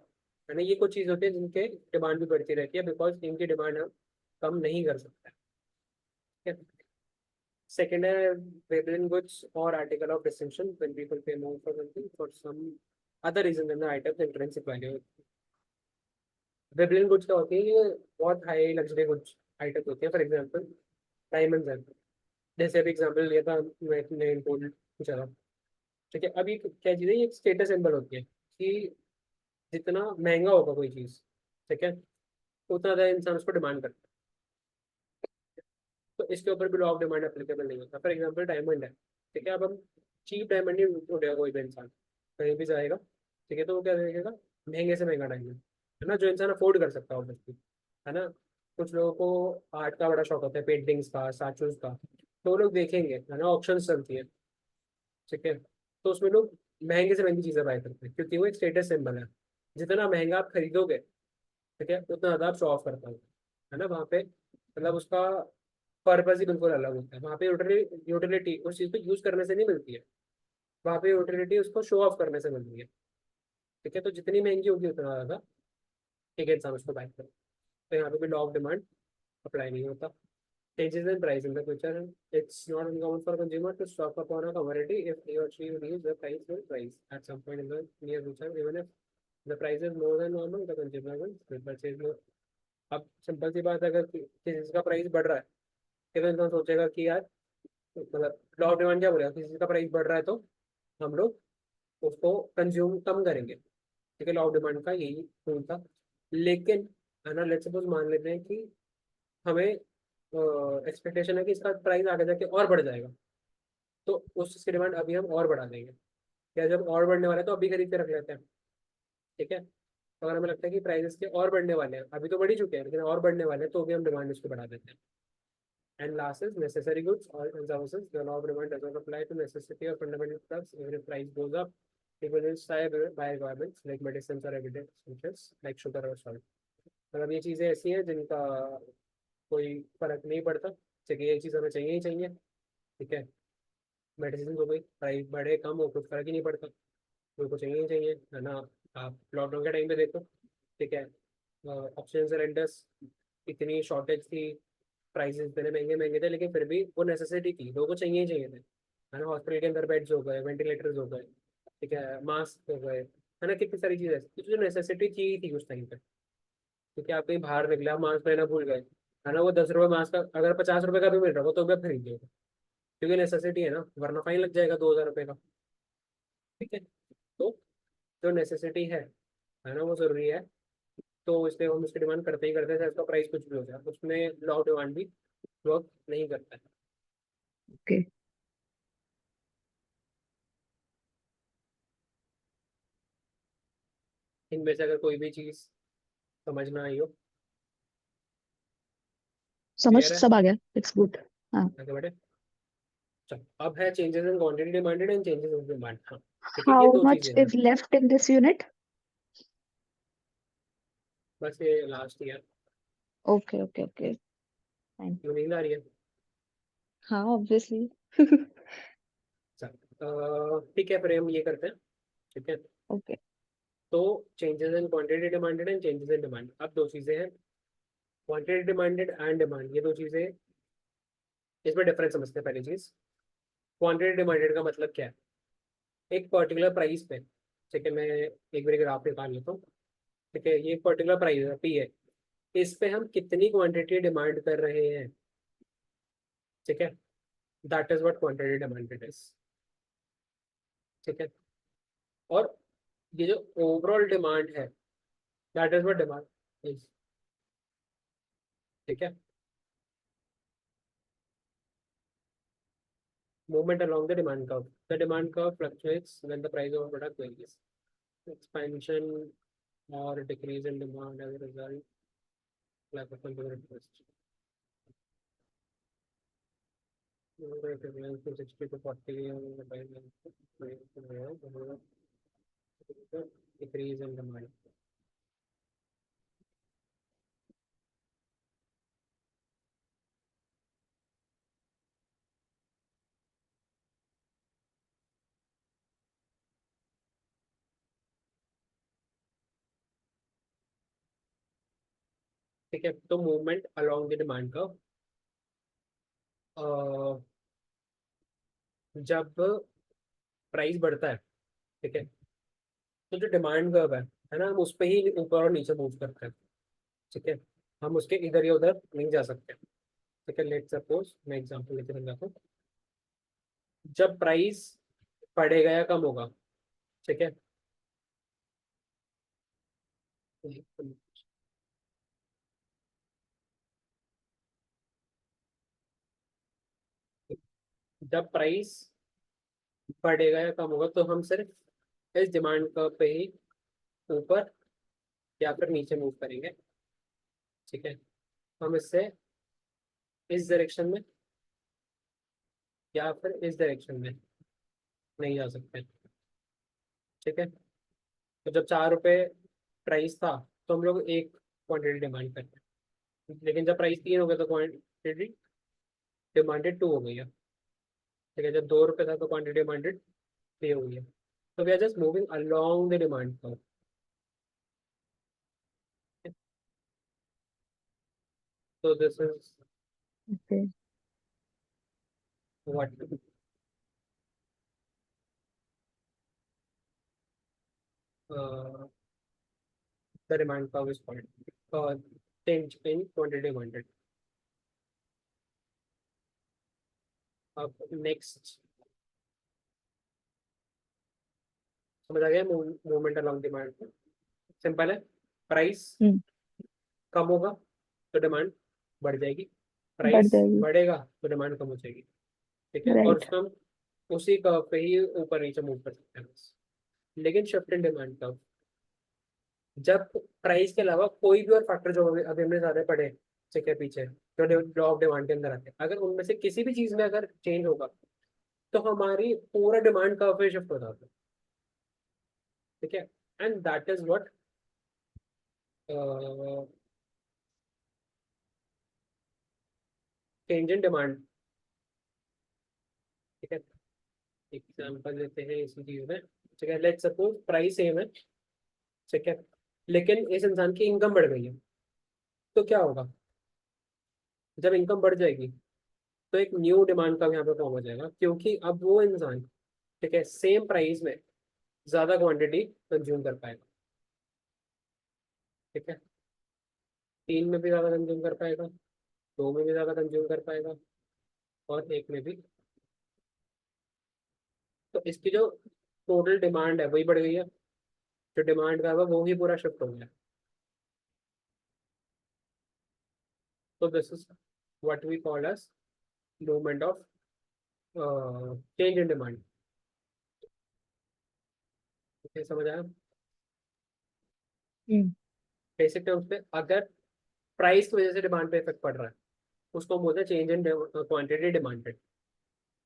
है ना, ये कुछ चीज़ होती है जिनके डिमांड भी बढ़ती रहती है, बिकॉज इनकी डिमांड हम कम नहीं कर सकते। ठीक है, सेकेंड है वेबलिन गुड्स और article of distinction when people pay more for something for some other reason than the item intrinsic value. Veblen goods क्या होती है? ये बहुत हाई लग्जरी गुड्स आइटम होती है। फॉर एग्जाम्पल डायमंड्स है, जैसे अभी एग्जाम्पल लिया था, मैं गोल्ड पूछा था। ठीक है, अभी क्या चीज़ है, ये स्टेटस सिंबल होती है कि जितना महंगा होगा कोई चीज़, ठीक है, तो उतना ज़्यादा इंसान उसको डिमांड करता है। तो इसके ऊपर भी लॉ ऑफ डिमांड एप्लीकेबल नहीं होता। फॉर एग्जाम्पल डायमंड है। ठीक है, अब हम चीप डायमंड नहीं ढूंढेगा कोई भी इंसान, कहीं भी जाएगा। ठीक है, तो वो क्या देखेगा? महंगे से महंगा डायमंड, है ना, जो इंसान अफोर्ड कर सकता है ऑब्वियसली। है ना, कुछ लोगों को आर्ट का बड़ा शौक होता है, पेंटिंग्स का, स्टैचूज का, तो वो लोग देखेंगे, है ना, ऑप्शन चलती है। ठीक है, तो उसमें लोग महंगे से महंगी चीज़ें बाय करते हैं, क्योंकि वो एक स्टेटस सिंबल है। जितना महंगा आप खरीदोगे, ठीक है, उतना ज़्यादा आप शो ऑफ करता हूँ, है ना, वहाँ पे मतलब उसका पर्पज ही बिल्कुल अलग होता है। वहाँ पे यूटिलिटी उस चीज़ को यूज़ करने से नहीं मिलती है, वहाँ पे यूटिलिटी उसको शो ऑफ करने से मिलती है। ठीक है, तो जितनी महंगी होगी उतना ज़्यादा एक इंसान उसको बाय करे। तो यहाँ पे भी लॉ ऑफ डिमांड अप्लाई नहीं होता। Changes in price in the future, it's not uncommon for consumer to stock upon a commodity if he or she believes the price will rise at some point in the near future, even if the price is more than normal, the consumer will purchase more. अब simple सी बात है, अगर किसी चीज़ का price बढ़ रहा है, तो इंसान सोचेगा कि यार, मतलब लॉ ऑफ डिमांड क्या बोलेगा, किसी चीज़ का प्राइस बढ़ रहा है तो हम लोग उसको कंज्यूम कम करेंगे। ठीक है, लॉ ऑफ डिमांड का यही रूल था। लेकिन है ना, लेट्स सपोज मान लेते हैं कि हमें एक्सपेक्टेशन है कि इसका प्राइस आगे जाके और बढ़ जाएगा, तो उस चीज़ की डिमांड अभी हम और बढ़ा देंगे। या जब और बढ़ने वाला है तो अभी खरीद के रख लेते हैं। ठीक है, तो अगर हमें लगता है कि प्राइसेस के और बढ़ने वाले हैं, अभी तो बढ़ ही चुके हैं लेकिन और बढ़ने वाले हैं, तो भी हम डिमांड इसको बढ़ा देते हैं। And last is necessary goods और services, the law of demand does not apply to necessity और fundamental products even if price goes up. people will try buy requirements like medicines or everyday essentials like sugar or salt। मतलब ये चीज़ें ऐसी हैं जिनका कोई फर्क नहीं पड़ता, ठीक है, ये चीज़ हमें चाहिए ही चाहिए। ठीक है, मेडिसिन हो गई, प्राइस बढ़े कम हो कुछ फर्क ही नहीं पड़ता, उनको चाहिए ही चाहिए, है ना। आप लॉकडाउन के टाइम पे देखो, ठीक है, ऑक्सीजन सिलेंडर्स इतनी शॉर्टेज थी, प्राइसेस इतने महंगे महंगे थे, लेकिन फिर भी वो नेसेसिटी थी, लोगों को चाहिए ही चाहिए थे, है ना। हॉस्पिटल के अंदर बेड्स हो गए, वेंटिलेटर्स हो गए, ठीक है, मास्क हो गए, है ना, कितनी सारी चीज़ें ऐसी जो नेसेसिटी थी ही थी उस टाइम पे। क्योंकि आप कहीं बाहर निकले, आप मास्क पहना भूल गए, है ना, वो 10 रुपये मास्क का अगर 50 रुपये का भी मिल रहा हो तो भी आप खरीद लो, क्योंकि नेसेसिटी है ना, वरना फाइन लग जाएगा 2000 रुपये का। ठीक है, तो जो नेसेसिटी है ना, वो जरूरी है। तो इसलिए हम उसकी डिमांड करते ही करते हैं, चाहे उसका प्राइस कुछ भी हो जाए, उसमें लॉ डिमांड भी वर्क नहीं करता है। Okay. इनमें से अगर कोई भी चीज़ समझ ना आई हो, समझ क्लियर है, सब आ गया, इट्स गुड। हाँ आगे बढ़े। चलो अब है changes in quantity demanded and changes in demand. हाँ ठीक है, How ये दो much चीजें हैं, is left in this unit? बस ये last year. Okay, okay, okay. Fine. क्यों नींद आ रही है? हाँ, obviously. ठीक है, फिर हम ये करते हैं। ठीक है, Okay. तो changes in quantity demanded and changes in demand, अब दो चीजें हैं, क्वांटिटी डिमांडेड एंड डिमांड, ये दो चीजें। इसमें डिफरेंस समझते हैं। पहली चीज, क्वांटिटी डिमांडेड का मतलब क्या है? एक पर्टिकुलर प्राइस पे, ठीक है, मैं एक बार ग्राफ निकाल लेता हूँ। ठीक है, ये एक पर्टिकुलर प्राइस है, पी है, इस पे हम कितनी क्वांटिटी डिमांड कर रहे हैं। ठीक है, that is what quantity demanded is. ठीक है, और ये जो ओवरऑल डिमांड है, that is what demand is. ठीक है, movement along the demand curve. The demand curve fluctuates when the price of a product varies. Expansion or decrease in demand as a result, lack of consumer interest. From 60 to 40 and the decrease in demand. ठीक है, तो movement along the demand curve, जब price बढ़ता है, ठीक है, तो जो डिमांड कर्व है ना, हम उस पर ही ऊपर और नीचे मूव करते हैं। ठीक है, हम उसके इधर या उधर नहीं जा सकते। ठीक है, लेट सपोज मैं एग्जांपल लेके समझाता हूँ। जब प्राइस बढ़ेगा या कम होगा, ठीक है, जब प्राइस बढ़ेगा या कम होगा तो हम सिर्फ इस डिमांड कर्व पे ही ऊपर या फिर नीचे मूव करेंगे। ठीक है, हम इससे इस डायरेक्शन में या फिर इस डायरेक्शन में नहीं जा सकते। ठीक है, तो जब 4 रुपये प्राइस था तो हम लोग एक क्वांटिटी डिमांड करते हैं, लेकिन जब प्राइस 3 हो गया तो क्वांटिटी डिमांडेड 2 हो गई है। ठीक है, जब 2 रुपये था तो क्वांटिटी डिमांडेड 3 हो गई है। तो we are just moving along the demand curve. So this is Okay. what uh, the demand curve is called. Change in quantity demanded. अब नेक्स्ट समझ आ गया मूवमेंट अलोंग डिमांड। सिंपल है, प्राइस हम्म, कम होगा तो डिमांड बढ़ जाएगी, बढ़ प्राइस जाएगी। बढ़ेगा तो डिमांड कम हो जाएगी। ठीक है, और Right. उसमें हम उसी कर्व पे ही ऊपर नीचे मूव कर सकते हैं बस। लेकिन शिफ्ट इन डिमांड कर्व, जब प्राइस के अलावा कोई भी और फैक्टर जो अभी हमने सारे पढ़े, ठीक है, पीछे जो लॉ ऑफ डिमांड के अंदर आते हैं, अगर उनमें से किसी भी चीज में अगर चेंज होगा तो हमारी पूरा डिमांड कर्व पे शिफ्ट हो जाता है। ठीक है, and that is what change in demand. ठीक है, एग्जाम्पल लेते हैं इसी चीज में। ठीक है, लेट्स सपोज प्राइस सेम है, ठीक है, लेकिन इस इंसान की इनकम बढ़ गई है, तो क्या होगा? जब इनकम बढ़ जाएगी तो एक न्यू डिमांड का यहाँ पे फॉर्म हो जाएगा, क्योंकि अब वो इंसान, ठीक है, सेम प्राइस में ज्यादा क्वांटिटी कंज्यूम कर पाएगा। ठीक है, 3 में भी ज्यादा कंज्यूम कर पाएगा, 2 में भी ज्यादा कंज्यूम कर पाएगा, और 1 में भी। तो इसकी जो टोटल डिमांड है वही बढ़ गई है, जो डिमांड का है वो ही पूरा शिफ्ट हो गया। तो this is what we call as movement of change in demand. समझ आया? हम्म, बेसिक टर्म्स पे, अगर प्राइस की वजह से डिमांड पे इफेक्ट पड़ रहा है, उसको बोलते हैं चेंज इन क्वांटिटी डिमांडेड।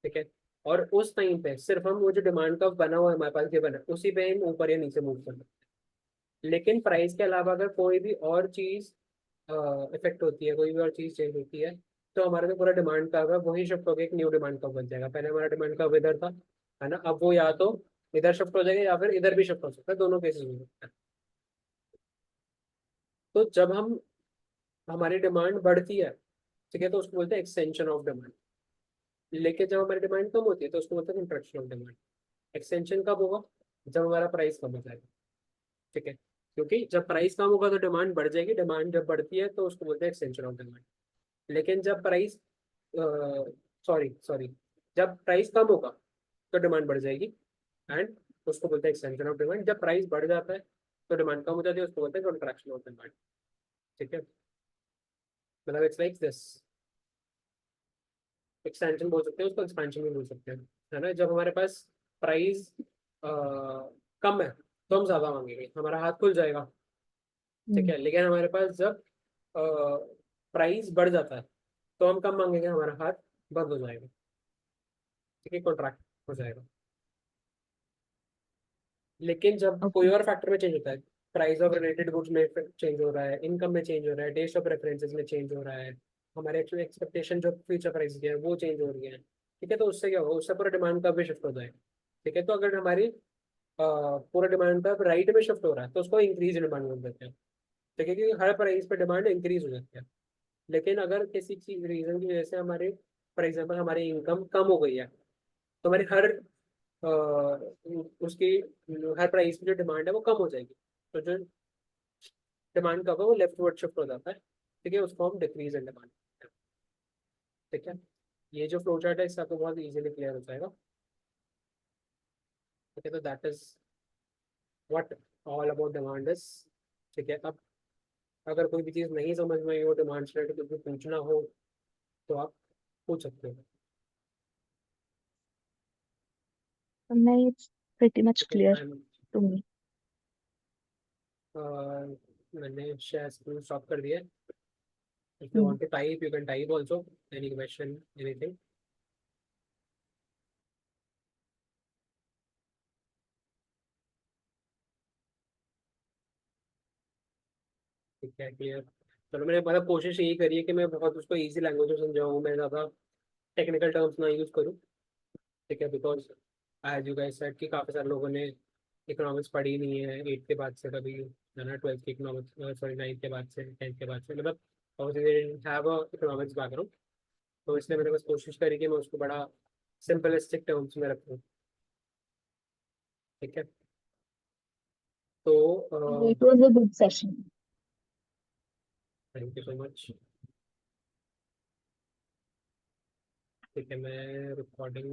ठीक है। और उस टाइम पे सिर्फ हम वो जो डिमांड का बना हुआ है हमारे पास गिवन है उसी पे हम ऊपर या नीचे मूव कर सकते हैं। लेकिन प्राइस के अलावा अगर कोई भी और चीज इफेक्ट होती है, कोई भी और चीज चेंज होती है, तो हमारा जो पूरा डिमांड कर्व है वही शिफ्ट होकर एक न्यू डिमांड कर्व बन जाएगा। पहले हमारा डिमांड कर्व इधर था, है ना, अब वो या तो इधर शिफ्ट हो जाएगा या फिर इधर भी शिफ्ट हो सकता है, दोनों केसेस हो सकता है। तो जब हम हमारी डिमांड बढ़ती है, ठीक है, तो उसको बोलते हैं एक्सटेंशन ऑफ डिमांड। लेकिन जब हमारी डिमांड कम होती है तो उसको बोलते हैं कंट्रैक्शन ऑफ डिमांड। एक्सटेंशन कब होगा? जब हमारा प्राइस कम हो जाएगा, ठीक है, क्योंकि जब प्राइस कम होगा तो डिमांड बढ़ जाएगी, डिमांड जब बढ़ती है तो उसको बोलते हैं एक्सटेंशन ऑफ डिमांड। लेकिन जब प्राइस सॉरी सॉरी जब प्राइस कम होगा तो डिमांड बढ़ जाएगी, एंड उसको बोलते हैं एक्सटेंशन ऑफ डिमांड। जब प्राइस बढ़ जाता है तो डिमांड कम हो जाती है, उसको बोलते हैं कंट्रैक्शन ऑफ डिमांड। ठीक है, मतलब इट्स लाइक दिस। एक्सटेंशन बोल सकते हैं उसको, एक्सपेंशन भी बोल सकते हैं, है ना। जब हमारे पास प्राइस कम है तो हम ज़्यादा मांगेंगे, हमारा हाथ खुल जाएगा, ठीक है। लेकिन हमारे पास जब प्राइस बढ़ जाता है तो हम कम मांगेंगे, हमारा हाथ बंद हो जाएगा, ठीक है, कॉन्ट्रैक्ट हो जाएगा। लेकिन जब कोई Okay. और फैक्टर में चेंज होता है, प्राइस ऑफ रिलेटेड गुड्स में चेंज हो रहा है, इनकम में चेंज हो रहा है, डेज ऑफ रेफरेंसेस में चेंज हो रहा है, हमारे एक्चुअल एक्सपेक्टेशन जो फ्यूचर प्राइस के हैं वो चेंज हो रही है, ठीक है, तो उससे क्या होगा, उससे पूरा डिमांड का भी शिफ्ट हो जाएगा। ठीक है, तो अगर हमारी पूरा डिमांड का राइट में शिफ्ट हो रहा है तो उसको इंक्रीज डिमांड बोल देते हैं, ठीक है, क्योंकि हर प्राइस पे डिमांड इंक्रीज हो जाती है। लेकिन अगर किसी चीज रीजन की वजह से हमारे, फॉर एग्जाम्पल, हमारी इनकम कम हो गई है तो हमारी हर उसकी हर प्राइस की जो डिमांड है वो कम हो जाएगी, तो जो डिमांड का होगा वो लेफ्ट वर्ड शिफ्ट हो जाता है, ठीक है, उसको हम डिक्रीज इन डिमांड। ठीक है, ये जो फ्लो चार्ट है इससे आपको बहुत इजीली क्लियर हो जाएगा। ठीक है, तो that is what all about demand is. ठीक है, अब अगर कोई भी चीज़ नहीं समझ में आई हो, डिमांड से रिलेटेड कुछ भी पूछना हो तो आप पूछ सकते हो। No, it's pretty much ठीक है, clear to me. मैंने शेयर स्क्रीन स्टॉप कर दिया है। If you Hmm. want to type, you can type also. Any question, anything? ठीक है, क्लियर। चलो, मैंने मतलब कोशिश यही करी है कि मैं बहुत उसको इजी लैंग्वेज में समझाऊँ, मैं ज़्यादा टेक्निकल टर्म्स ना यूज़ करूँ। ठीक है, because as you guys said कि काफ़ी सारे लोगों ने इकोनॉमिक्स पढ़ी नहीं है 8th के बाद से कभी, है ना, 12th के इकोनॉमिक्स, सॉरी 9th के बाद से, 10th के बाद से, मतलब हैव अ इकोनॉमिक्स बैकग्राउंड। तो इसलिए मैंने बस कोशिश करी कि मैं उसको बड़ा सिंपलिस्टिक टर्म्स में रखूँ। ठीक है, तो It was a good session. Thank you so much. ठीक है, मैं रिकॉर्डिंग